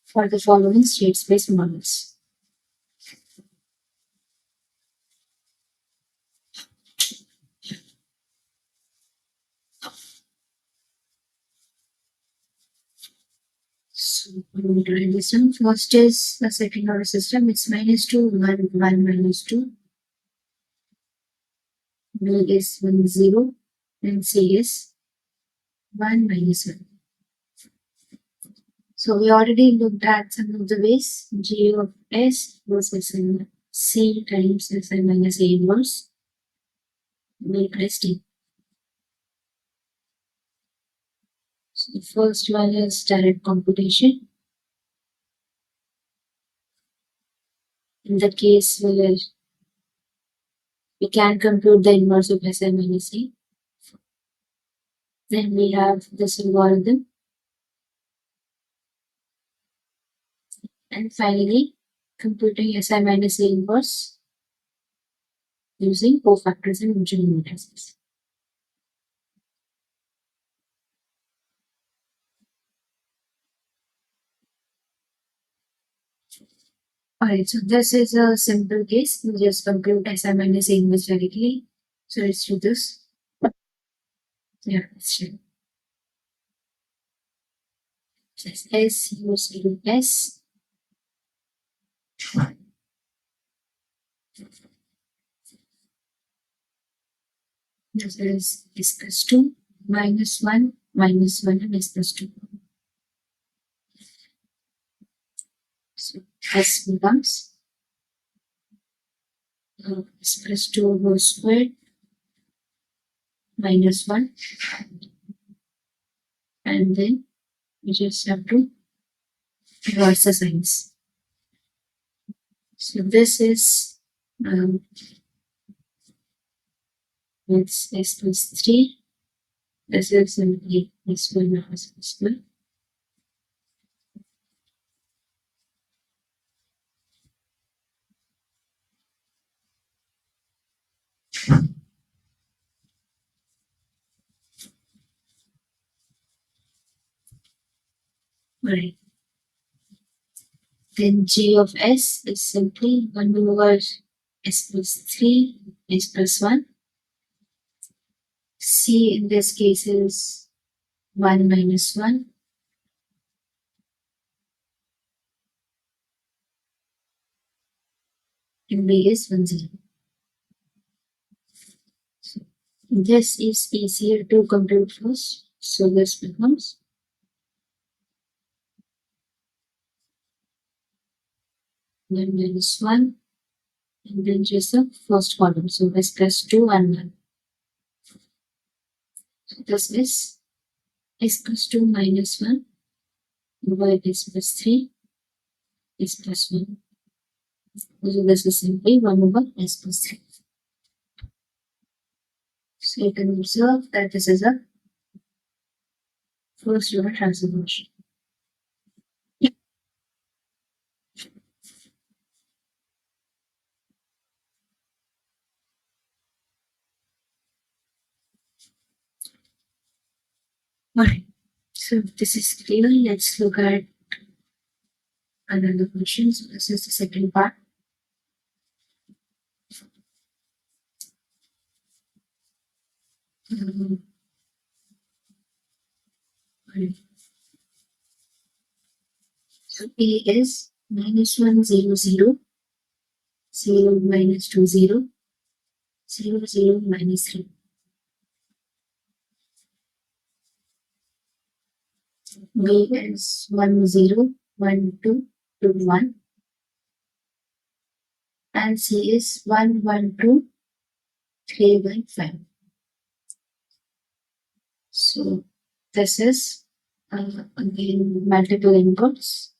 for the following state space models. So we will write this one. First is the second order system. It's minus 2, 1, 1, minus 2. B is 1, 0. And C is 1, minus 1. So we already looked at some of the ways. G of S versus C times Si minus A inverse. B plus T. So the first one is direct computation. In the case where we can compute the inverse of Si minus A, then we have this algorithm. And finally, computing Si minus A inverse using cofactors and original matrices. Alright, so this is a simple case. We just compute SI minus A inverse directly. So let's do this. Yeah, let's do this. S equals to S. This is S plus 2 minus 1 minus 1 and S plus 2. So S becomes S plus 2 whole squared minus 1, and then we just have to reverse the signs. So this is it's S plus 3. This is simply S squared minus S squared. Right. Then G of S is simply 1 over S plus 3, S plus 1. C in this case is 1 minus 1. And B is 1, 0. So this is easier to compute first. So this becomes 1 minus 1. And then just the first column. So S plus 2 and 1. So this is S plus 2 minus 1 over S plus 3, S plus 1. So this is simply 1 over S plus 3. So you can observe that this is a first order transformation. Alright, so this is clear. Let's look at another question. So this is the second part. Um, alright. So A is minus 1, 0, 0, 0, minus 2, 0, 0, 0, minus 3. B is 1, 0, 1, 2, 2, 1. And C is 1, 1, 2, 3, 1, 5. So this is again multiple inputs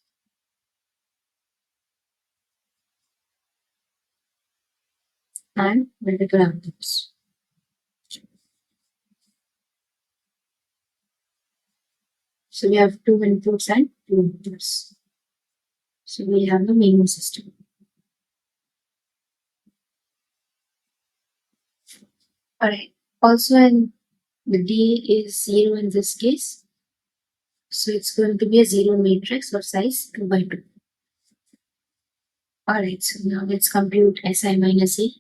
and multiple outputs. So we have two inputs and two outputs. So we have the minimum system. Alright. Also, in the D is 0 in this case. So it's going to be a 0 matrix of size 2 by 2. Alright, so now let's compute Si minus A.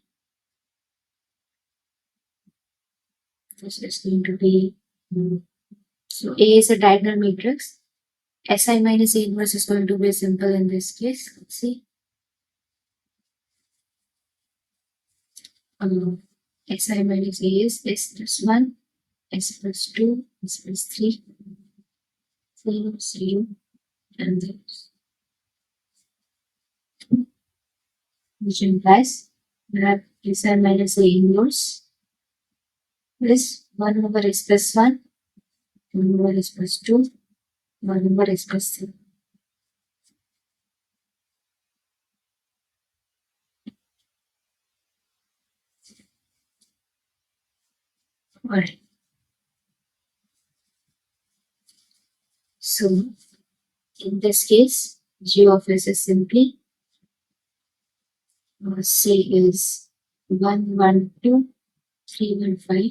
This is going to be so A is a diagonal matrix. Si minus A inverse is going to be simple in this case. Let's see. Si minus A is S plus 1, S plus 2, S plus 3, 0, 0, and this. Which implies that Si minus A inverse is 1 over S plus 1, 1 over S plus 2, 1 over S plus 3. Alright. So in this case, G of S is simply C is 1, 1, 2, 3, 1, 5.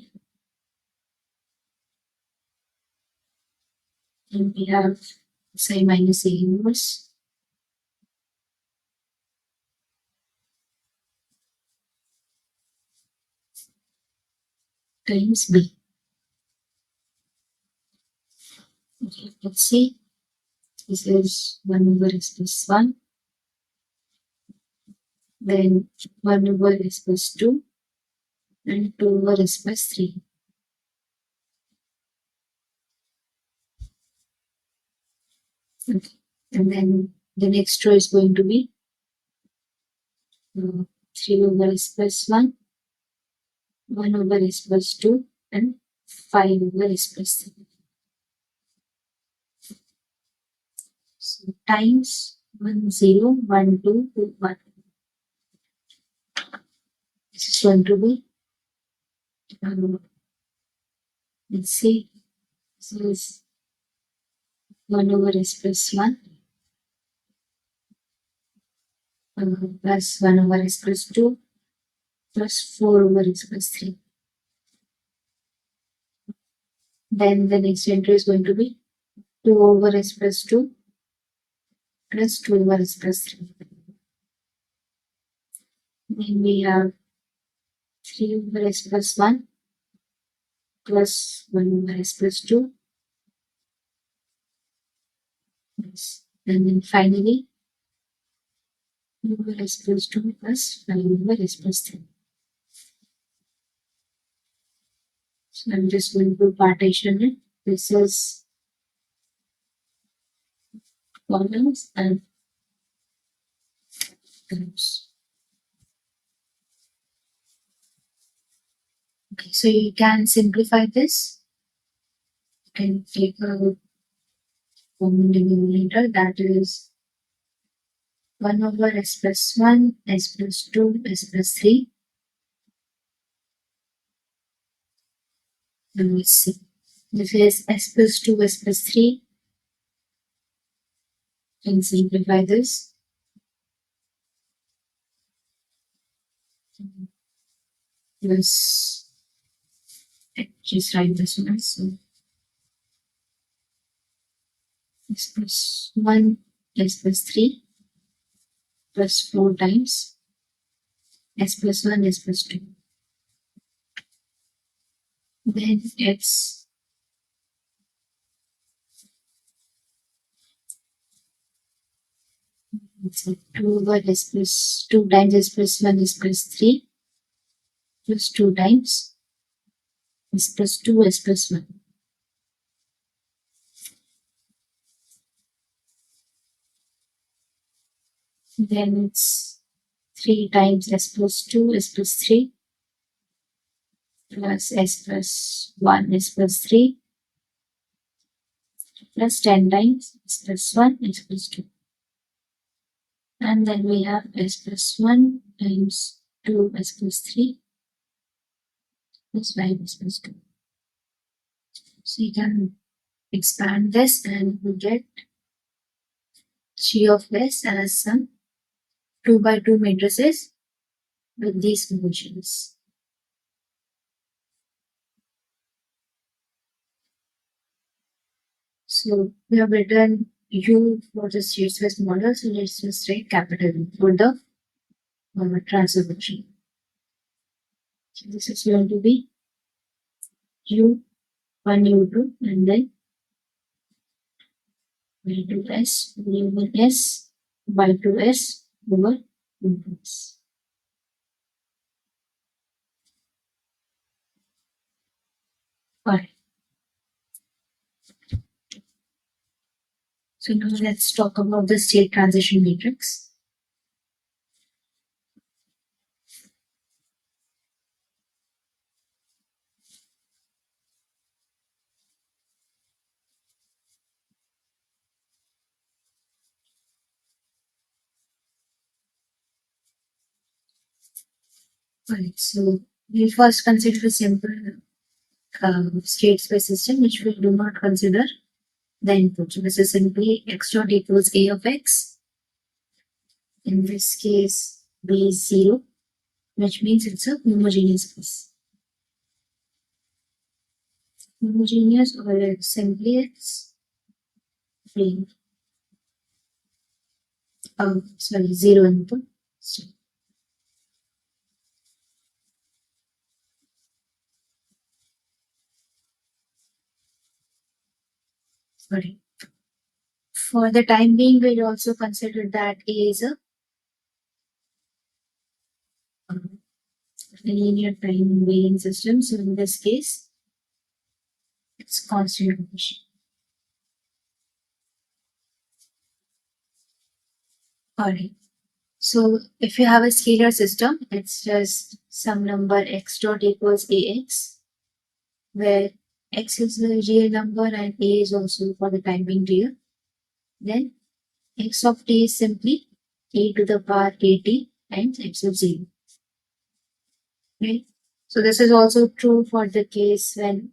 And we have Si minus A inverse times b. Okay, let's see. This is 1 over s plus 1, then 1 over s plus 2, and 2 over s plus 3. Okay. And then the next row is going to be 3 over s plus 1, 1 over s plus 2, and 5 over s plus 3. So times 1, 0, 1, 2, 2, 1. This is going to be, let's see, this is 1 over s plus 1, plus 1 over s plus 2, plus 4 over s plus 3. Then the next entry is going to be 2 over s plus 2, plus 2 over s plus 3. Then we have 3 over s plus 1, plus 1 over s plus 2. Yes. And then finally, 2 over s plus 2 plus 5 over s plus 3. So I'm just going to partition it. This is columns and rows. Okay, so you can simplify this. You can take a common denominator, that is 1 over s plus 1, s plus 2, s plus 3. And let's see. This is s plus 2, s plus 3. Can simplify this. Plus, just write this one. So s plus 1, s plus 3, plus 4 times s plus 1, s plus 2. Then it's 2 over s plus 2 times s plus 1, s plus 3, plus 2 times s plus 2, s plus 1. Then it's 3 times s plus 2, s plus 3, plus s plus 1, s plus 3, plus 10 times s plus 1, s plus 2. And then we have s plus 1 times 2, s plus 3, plus 5, s plus 2. So you can expand this and we get G of s as some 2 by 2 matrices with these functions. So we have written U for the state space model. So let's just write capital U for the transfer function. So this is going to be U1, U2, and then Y2S, U1S, Y2S over U2S. Alright. So now let's talk about the state transition matrix. Alright, so we first consider a simple state space system which we do not consider the input. So this is simply x dot equals a of x. In this case, b is 0, which means it's a homogeneous space. Homogeneous or simply it's plain. Sorry, 0 input. So, Sorry. For the time being, we'll also consider that A is a um, linear time varying system. So in this case, it's constant motion. Alright. So if you have a scalar system, it's just some number x dot equals ax, where x is a real number and a is also for the time being real. Then x of t is simply a to the power at times x of 0. Right? So this is also true for the case when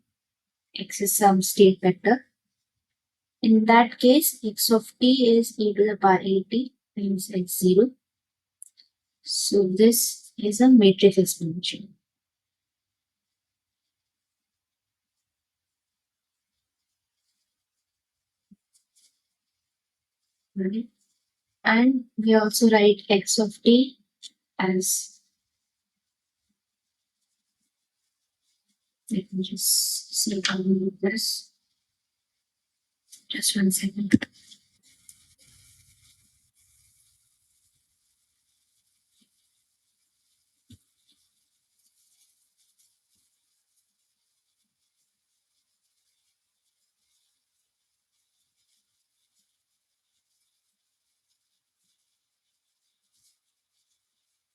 x is some state vector. In that case, x of t is e to the power at times x0. So this is a matrix exponential. Right? And we also write x of t as, let me just see how we do this. Just 1 second.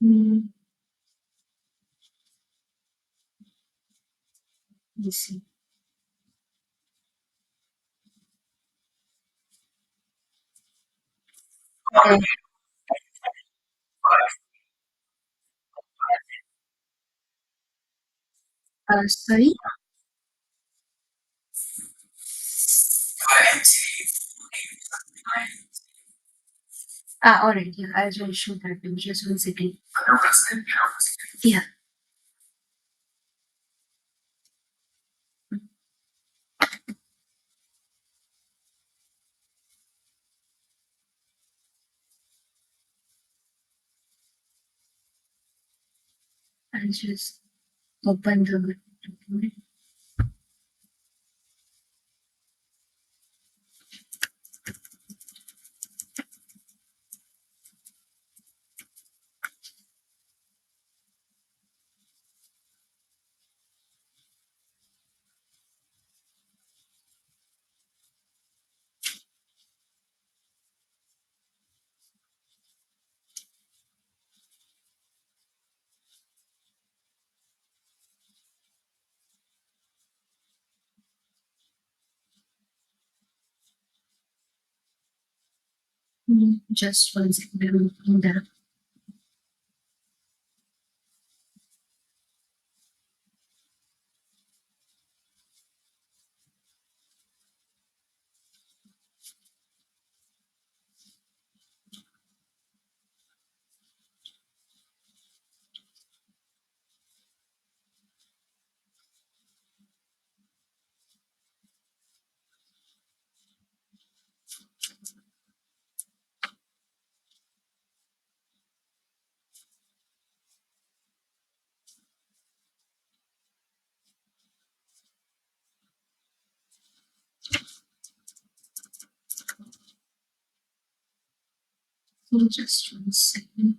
Hmm, let's see. Uh, sorry. All right. Yeah, I'll just show that in just 1 second. Yeah, I'll just open the document just 1 second. I'm opening that. Just 1 second.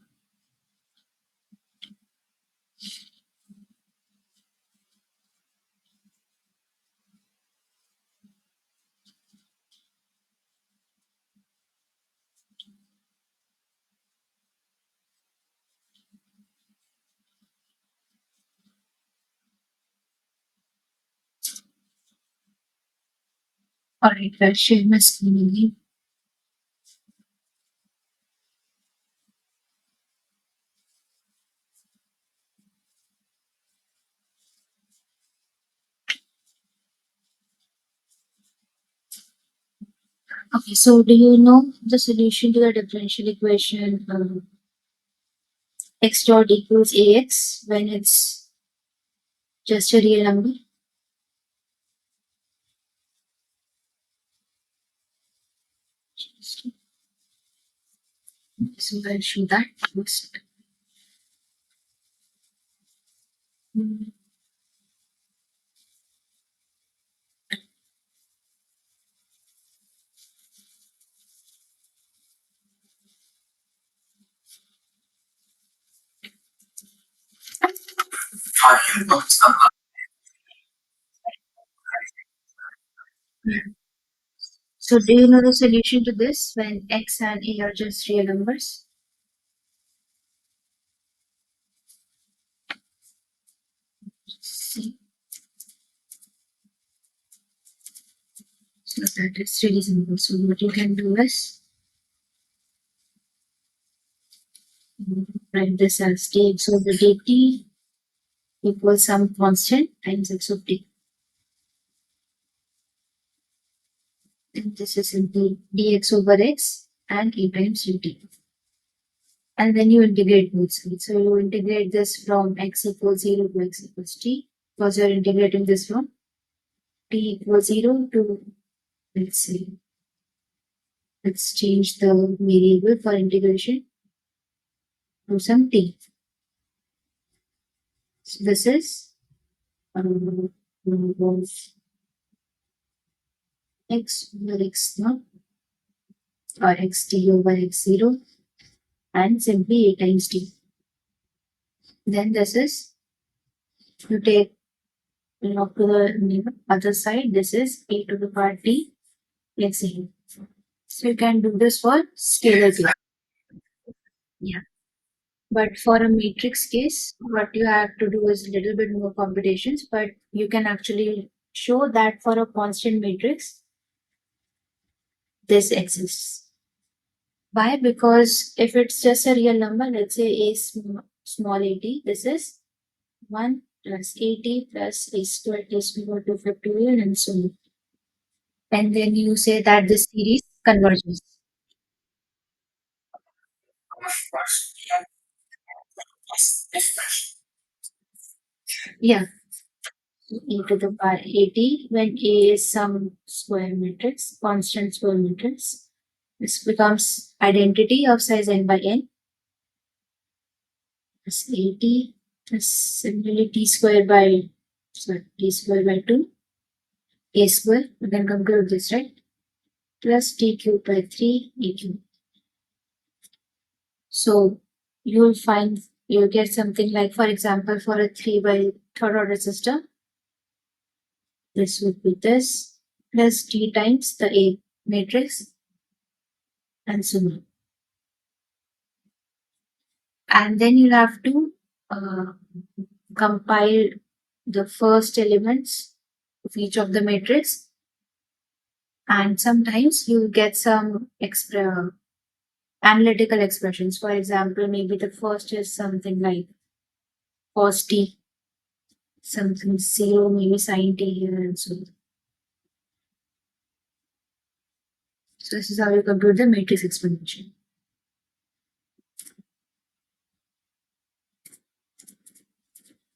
All right, I'll share my screen again. Okay, so do you know the solution to the differential equation x dot equals ax when it's just a real number? So I'll show that first. Mm, Yeah. So do you know the solution to this when x and a are just real numbers? See, so that is really simple. So what you can do is write this as dx over dt equals some constant times x of t. And this is simply dx over x and a times ut. And then you integrate both sides. So you integrate this from x equals 0 to x equals t, because you're integrating this from t equals 0 to, let's say, let's change the variable for integration to some t. So this is of x over x naught or xt over x0 and simply a times t. Then this is, you take log to the other side, this is a to the power t x0. So you can do this for scalar case. Yeah. But for a matrix case, what you have to do is a little bit more computations, but you can actually show that for a constant matrix, this exists. Why? Because if it's just a real number, let's say small a t, this is 1 plus a t plus a square t square to 50 and so on. And then you say that this series converges. Yeah, e to the power 80 when A is some square matrix, constant square matrix. This becomes identity of size n by n plus 80 plus similarly t square by, sorry, t square by 2, a square, we can conclude this, right? Plus t cube by 3, a cube. So you'll get something like, for example, for a 3 by third order system, this would be this plus t times the A matrix and so on. And then you'll have to uh, compile the first elements of each of the matrix, and sometimes you'll get some analytical expressions. For example, maybe the first is something like cos t, something 0, maybe sin t here and so on. So this is how you compute the matrix explanation.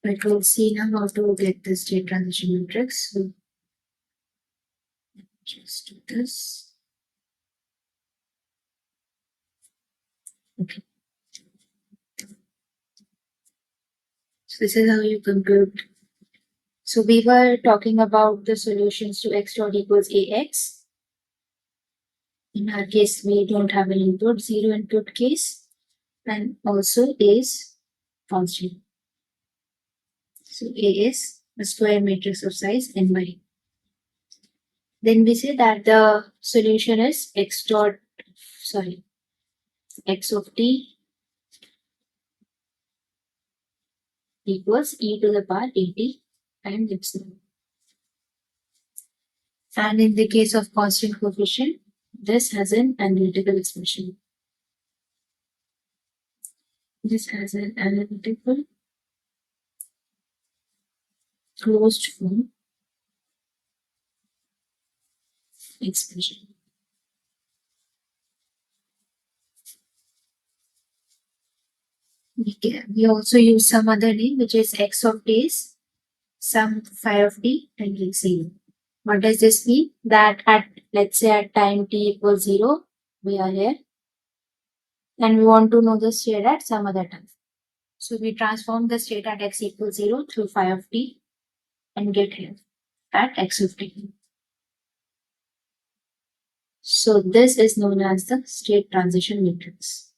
But we'll see now how to get the state transition matrix. So just do this. Okay. So this is how you compute. So we were talking about the solutions to x dot equals ax. In our case, we don't have an input, zero input case, and also is constant. So A is a square matrix of size n by. Then we say that the solution is x of t equals e to the power 80 and epsilon. And in the case of constant coefficient, this has an analytical expression. This has an analytical closed form expression. We also use some other name, which is x of days, sum phi of t and like 0. What does this mean? That at, let's say at time t equals 0, we are here and we want to know the state at some other time. So we transform the state at x equals 0 through phi of t and get here at x of t. So this is known as the state transition matrix.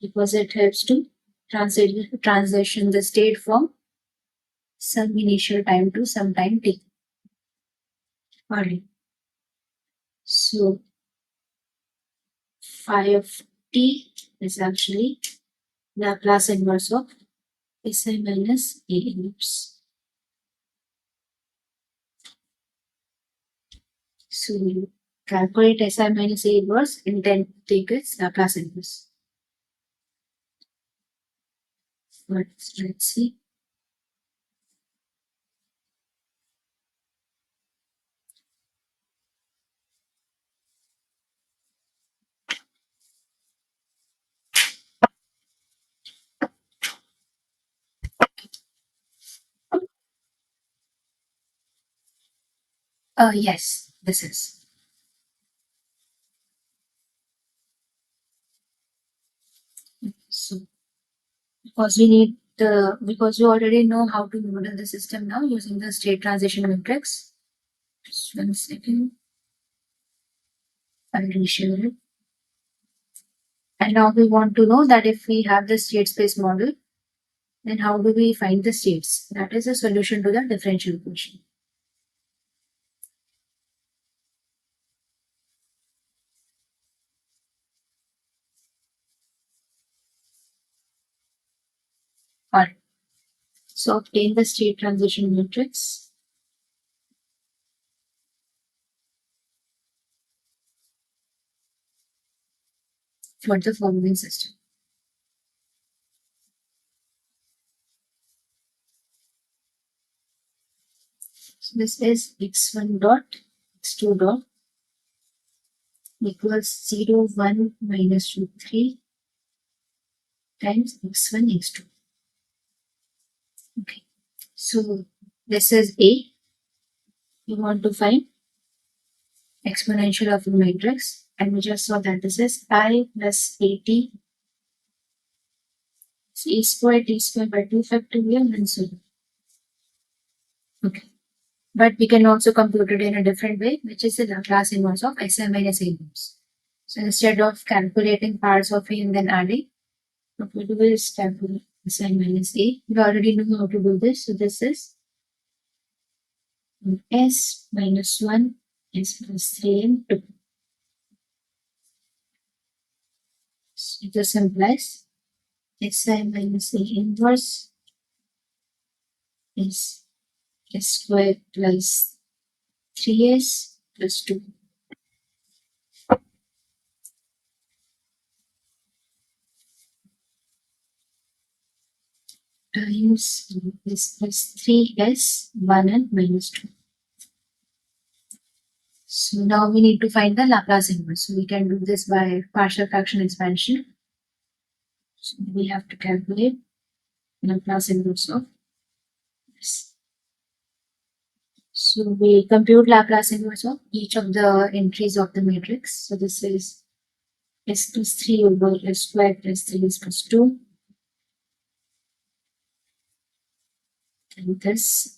because it helps to transition the state from some initial time to some time t. Alright. So phi of t is actually Laplace inverse of Si minus A inverse. So you calculate Si minus A inverse and then take its Laplace inverse. But let's see. Yes, this is. So because we already know how to model the system now using the state transition matrix. Just 1 second. I'll reshare it. And now we want to know that if we have the state space model, then how do we find the states? That is a solution to the differential equation. Alright. So obtain the state transition matrix for the following system. So this is x1 dot x2 dot equals 0, 1, minus 2, 3 times x1, x2. Okay. So this is A. We want to find exponential of the matrix, and we just saw that this is I plus AT A squared t squared by 2 factorial and so on. Okay. But we can also compute it in a different way, which is the Laplace inverse of Si minus A inverse. So instead of calculating parts of A and then adding, what we do is calculate Si minus A. We already know how to do this. So this is S minus 1 S plus 3 and 2. So this implies Si minus A inverse is S squared plus 3S plus 2 times S plus 3S 1 and minus 2. So now we need to find the Laplace inverse. So we can do this by partial fraction expansion. So we have to calculate Laplace inverse of this. So we compute Laplace inverse of each of the entries of the matrix. So this is S plus 3 over S squared plus 3S plus 2. And this.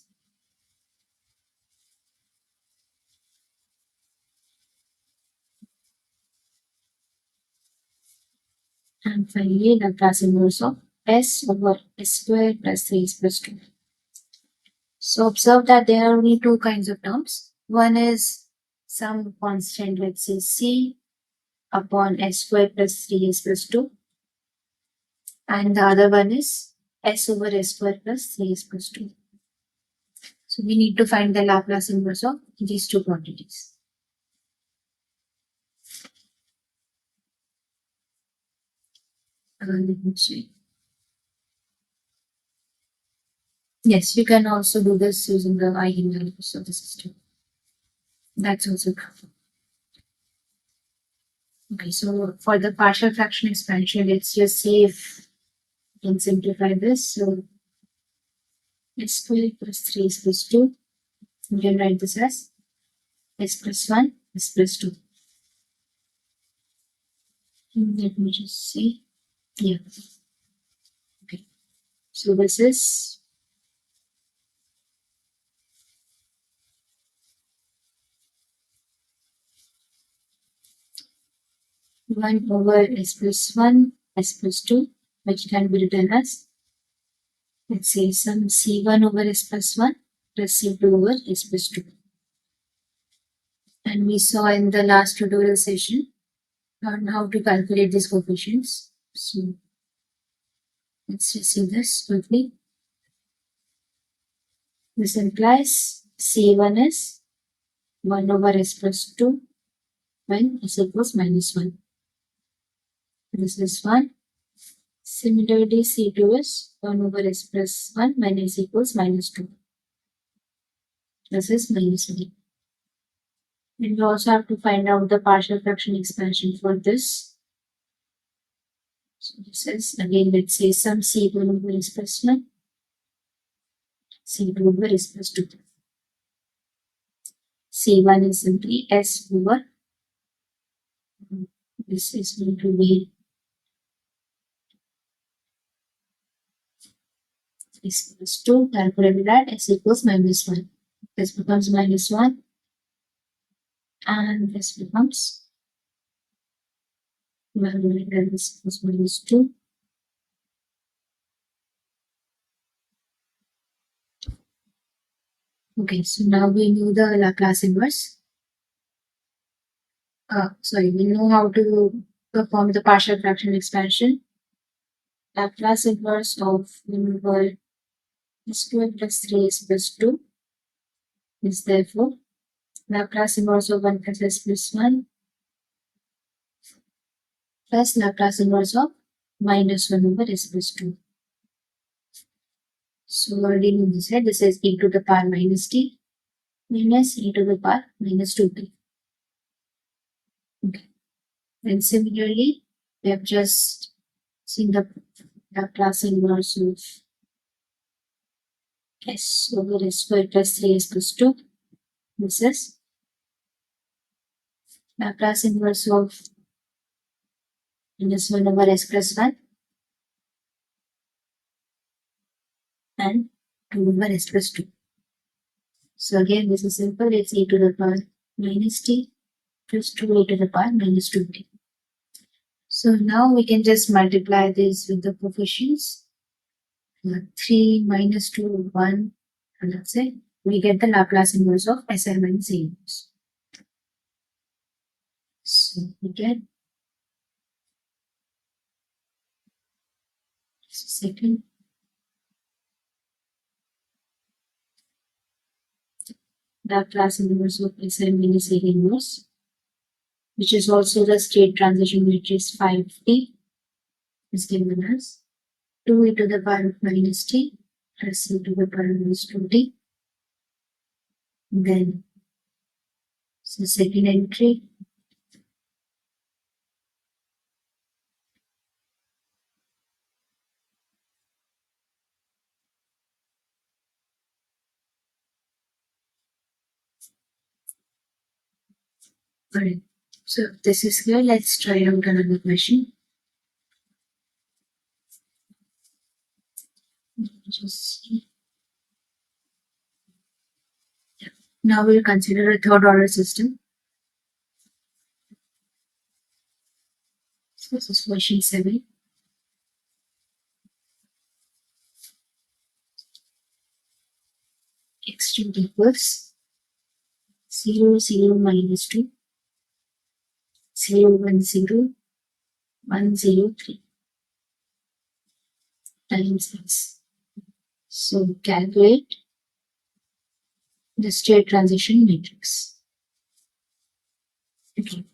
And finally, Laplace inverse of S over S squared plus 3S plus 2. So observe that there are only two kinds of terms. One is some constant, let's say C upon S squared plus 3S plus 2. And the other one is S over S squared plus 3S plus 2. So we need to find the Laplace inverse of these two quantities. Let me see. Yes, you can also do this using the eigenvalues of the system. That's also true. Okay, so for the partial fraction expansion, let's just see if we can simplify this. So S squared plus 3S plus 2. You can write this as S plus 1, S plus 2. Let me just see. Yeah. Okay. So this is 1 over S plus 1 s plus 2, which can be written as, let's say, some c1 over s plus 1 plus c2 over s plus 2. And we saw in the last tutorial session on how to calculate these coefficients. So let's just see this quickly. This implies c1 is 1 over s plus 2 when s equals minus 1. This is 1. Similarly, c2 is 1 over s plus 1 when s equals minus 2. This is minus 1. And we also have to find out the partial fraction expansion for this. So this is, again, let's say some c1 over s plus 1, c2 over s plus 2. c1 is simply s over, this is going to be s plus 2, calculated at s equals minus 1. This becomes minus 1, and this becomes, this equals minus 2. Okay, so now we know the Laplace inverse. We know how to perform the partial fraction expansion. Laplace inverse of number s squared plus 3s plus 2 is therefore Laplace inverse of 1 plus s plus 1 plus Laplace inverse of minus 1 over s plus 2. So already know this, right? This is e to the power minus t minus e to the power minus 2t. Okay. And similarly, we have just seen the Laplace inverse of s over s squared plus 3s plus 2. This is Laplace inverse of minus 1 over s plus 1 and 2 over s plus 2. So again, this is simple. It's e to the power minus t plus 2 e to the power minus 2t. So now we can just multiply this with the coefficients. 3 minus 2, 1, and let's say we get the Laplace inverse of SI minus A inverse. So we get second Laplace inverse of SI minus A inverse, which is also the state transition matrix 5t, is given as 2 e to the power minus t plus e to the power minus 2t. Then, so second entry, alright. So this is clear. Let's try out another question. Just see. Now we'll consider a third order system. So this is question 7. X2 equals 0, 0, minus 2, 0, 1, 0, 1, 0, 3 times x. So calculate the state transition matrix. Okay.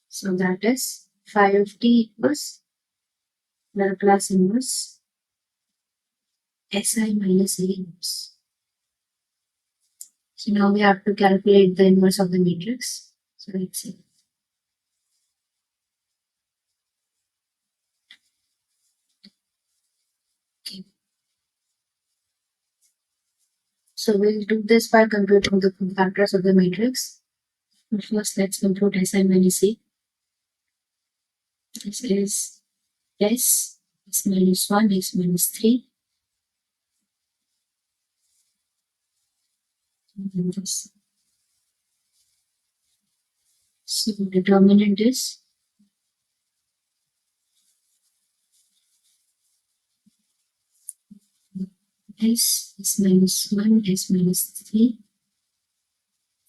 So that is 5t equals Laplace inverse SI minus A inverse. So now we have to calculate the inverse of the matrix. So let's see. Okay. So we'll do this by computing the factors of the matrix. But first, let's compute SI minus A. This is S, x minus 1, x minus 3. And this. So determinant is S minus 1, S minus 3.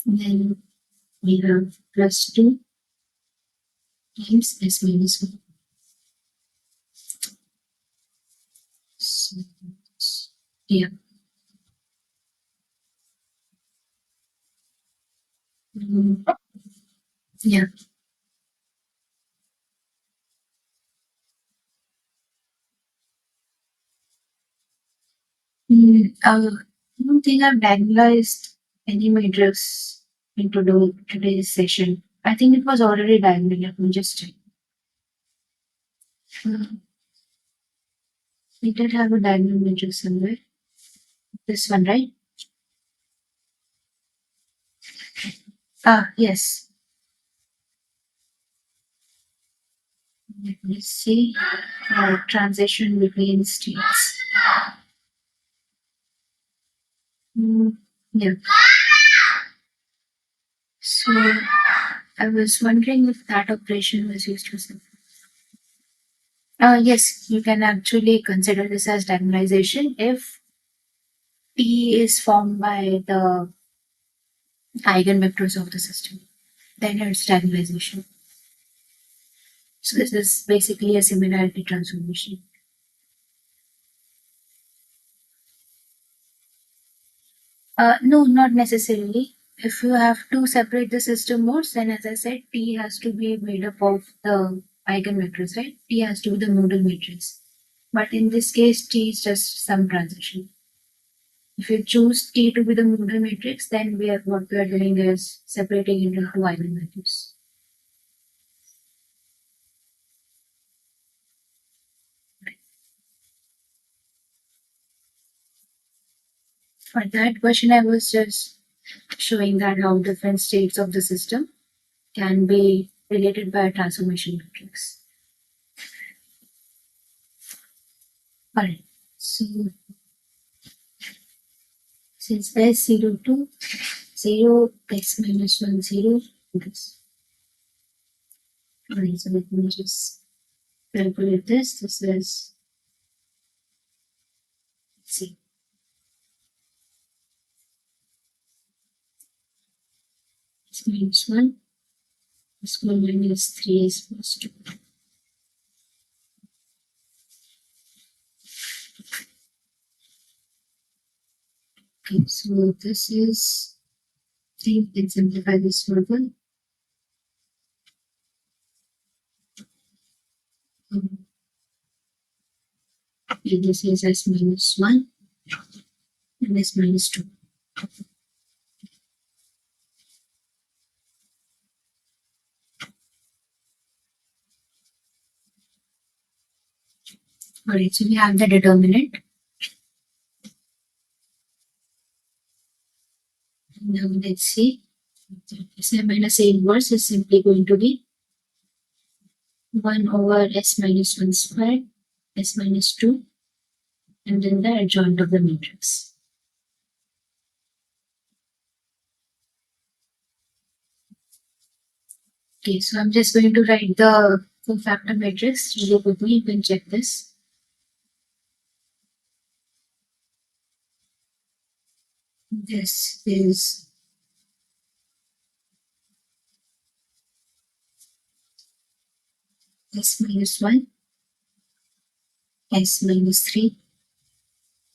And then we have plus 2 times S minus 1. So, yeah. Mm, yeah. I don't think I've diagnosed any matrix into today's session. I think it was already diagnosed. Let me just check. Uh, we did have a diagonal matrix somewhere. This one, right? Ah, yes. Let me see. Transition between states. Mm, yeah. So I was wondering if that operation was used for something. Yes, you can actually consider this as diagonalization if P is formed by the eigenvectors of the system. Then it's diagonalization. So this is basically a similarity transformation. No, not necessarily. If you have to separate the system modes, then as I said, T has to be made up of the eigenvectors, right? T has to be the modal matrix. But in this case, T is just some transition. If you choose T to be the modal matrix, then what we are doing is separating into two eigenvalues. For that question, I was just showing that how different states of the system can be related by a transformation matrix. Alright, so since S0 to 0, x minus 1, 0, this. Alright, so let me just calculate this. This is, let's see, x minus 1, x minus 3 is plus 2. Okay, so this is, I think we can simplify this further. Um, this is s minus 1 and s minus 2. Alright, so we have the determinant. Now let's see. S minus a inverse is simply going to be 1 over s minus 1 squared, s minus 2, and then the adjoint of the matrix. Okay, so I'm just going to write the full factor matrix really quickly. You can check this. This is s minus 1, s minus 3,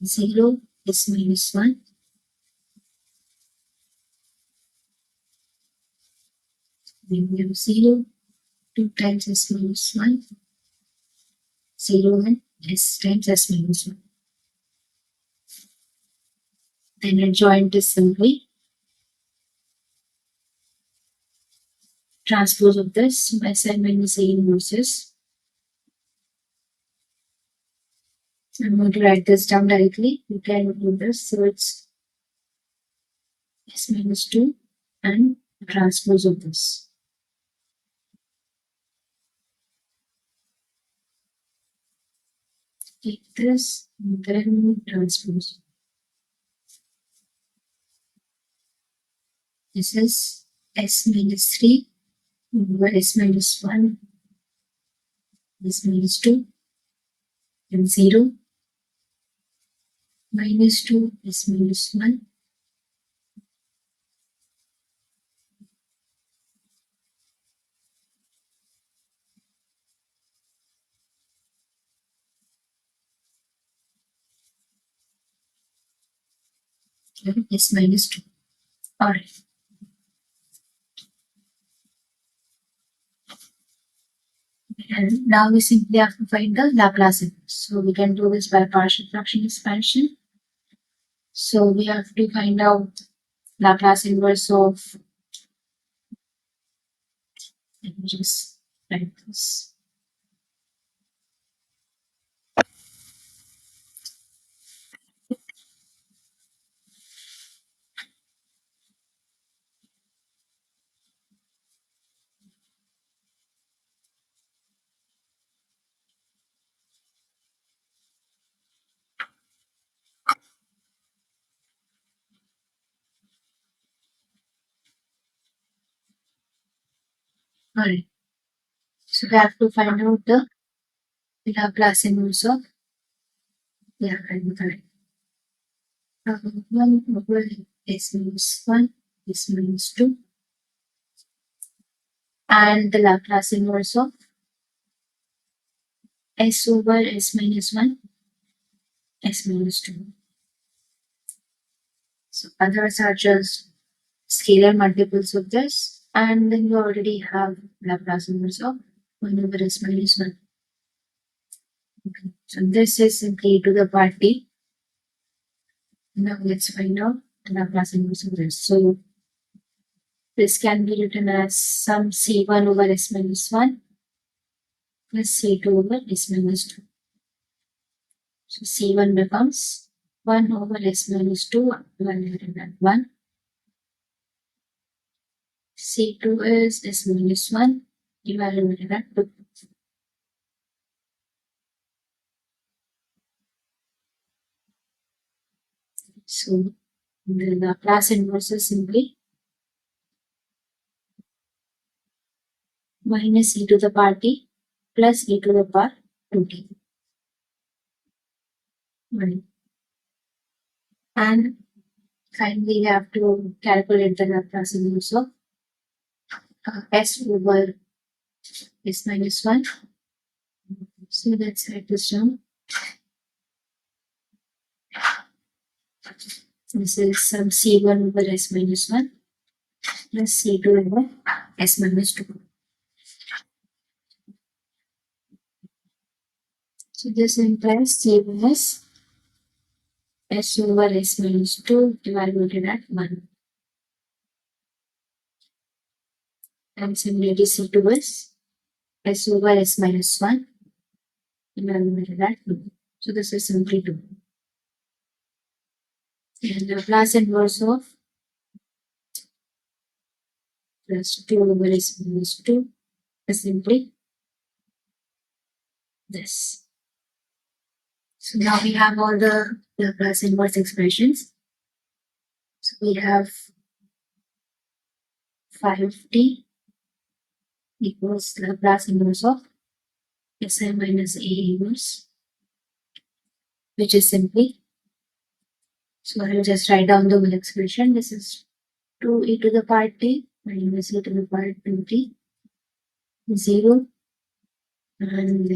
0, s minus 1, then we have 0, 2 times s minus 1, 0, and s times s minus 1. Then adjoint is simply transpose of this. So si minus a inverses. I'm going to write this down directly. You can do this. So it's s minus 2 and transpose of this. Take this, then transpose. This is s minus 3 over s minus 1, s minus 2, and 0, minus 2 is minus 1. Is minus 2. Alright. And now we simply have to find the Laplace inverse. So we can do this by partial fraction expansion. So we have to find out Laplace inverse of, let me just write this. Alright. So we have to find out the Laplace inverse of, yeah, I'm correct. 1 over s minus 1 is minus 2. And the Laplace inverse of s over s minus 1, s minus 2. So others are just scalar multiples of this. And then you already have Laplace inverse of 1 over s minus 1. Okay. So this is simply e to the power t. Now let's find out the Laplace inverse of this. So this can be written as some c1 over s minus 1 plus c2 over s minus 2. So c1 becomes 1 over s minus 2 divided by 1. c2 is s minus 1 divided by 2. So the Laplace inverse is simply minus e to the power t plus e to the power 2t. Right. And finally, we have to calculate the Laplace inverse of s over s minus 1. So let's write this down. This is some c1 over s minus 1 plus c2 over s minus 2. So this implies c1 is s over s minus 2 divided at 1. And similarly, c2 is s over s minus 1 divided at 2. So this is simply 2. And the Laplace inverse of plus 2 over s minus 2 is simply this. So now we have all the Laplace inverse expressions. So we have 5t equals Laplace inverse of si minus a inverse, which is simply, so I'll just write down the whole expression. This is 2 e to the power t minus e to the power 2t 0 and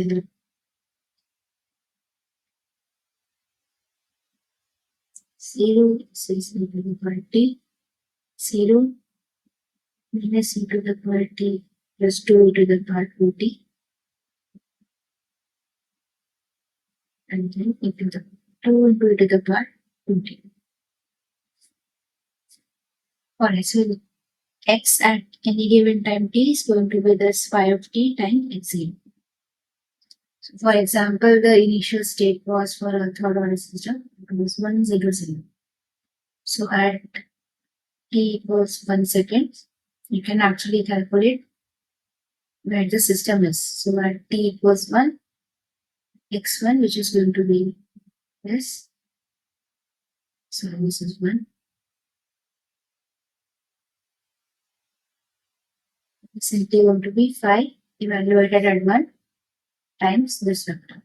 0 is e to the power t 0 minus e to the power t plus 2 e to the power 2t and then e to the 2 into e to the power 2t. Alright, so x at any given time t is going to be this 5t times x0. So for example, the initial state was for a third order system, it was 1 0 0. So at t equals 1 second, you can actually calculate where the system is. So at t equals 1, x1, which is going to be this. So this is 1. It's simply going to be 5 evaluated at 1 times this vector.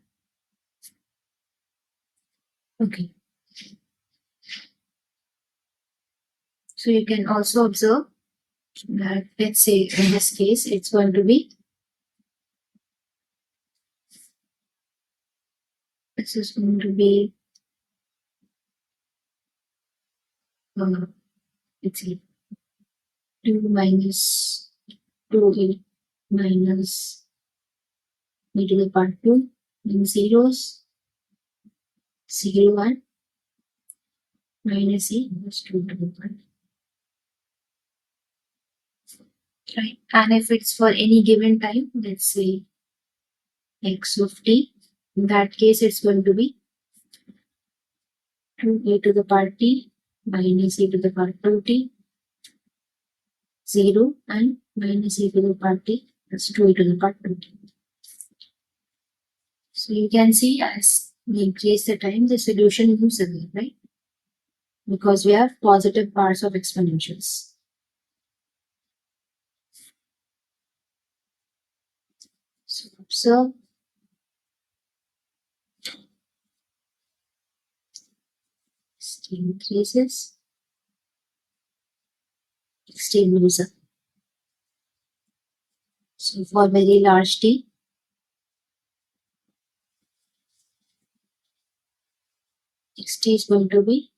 Okay. So you can also observe that, let's say in this case, it's going to be, this is going to be, uh, let's see, 2 minus 2a minus e to the power 2, then zeros, 0, 1, minus e plus 2 to the power, right? And if it's for any given time, let's say x of t, in that case, it's going to be 2a to the power t minus e to the power 2t, 0, and minus e to the power t plus 2e to the power 2t. So you can see as we increase the time, the solution moves away, right? Because we have positive parts of exponentials. So observe, t increases, t moves up. So for very large t, xt is going to be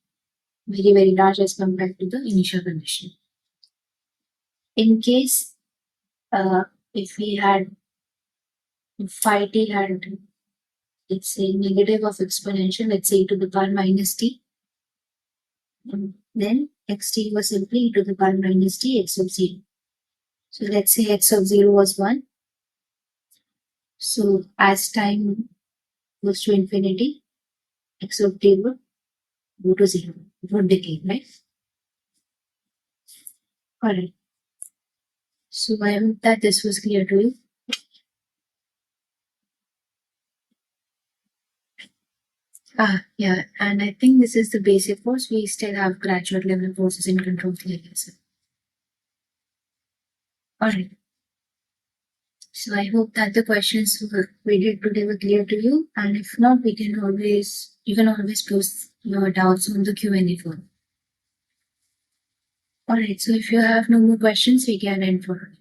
very, very large as compared to the initial condition. In case if we had, if phi t had, let's say, negative of exponential, let's say e to the power minus t, then xt was simply e to the power minus t x of 0. So let's say x of 0 was 1. So as time goes to infinity, x of t would go to 0. It would decay, right? Alright. So I hope that this was clear to you. Yeah, and I think this is the basic course. We still have graduate level courses in control theory as well. Alright. So I hope that the questions we did today were clear to you. And if not, you can always post your doubts on the Q&A form. Alright, so if you have no more questions, we can end for.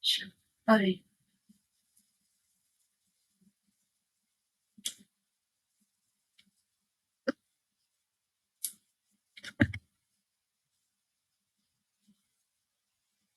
Sure. Alright.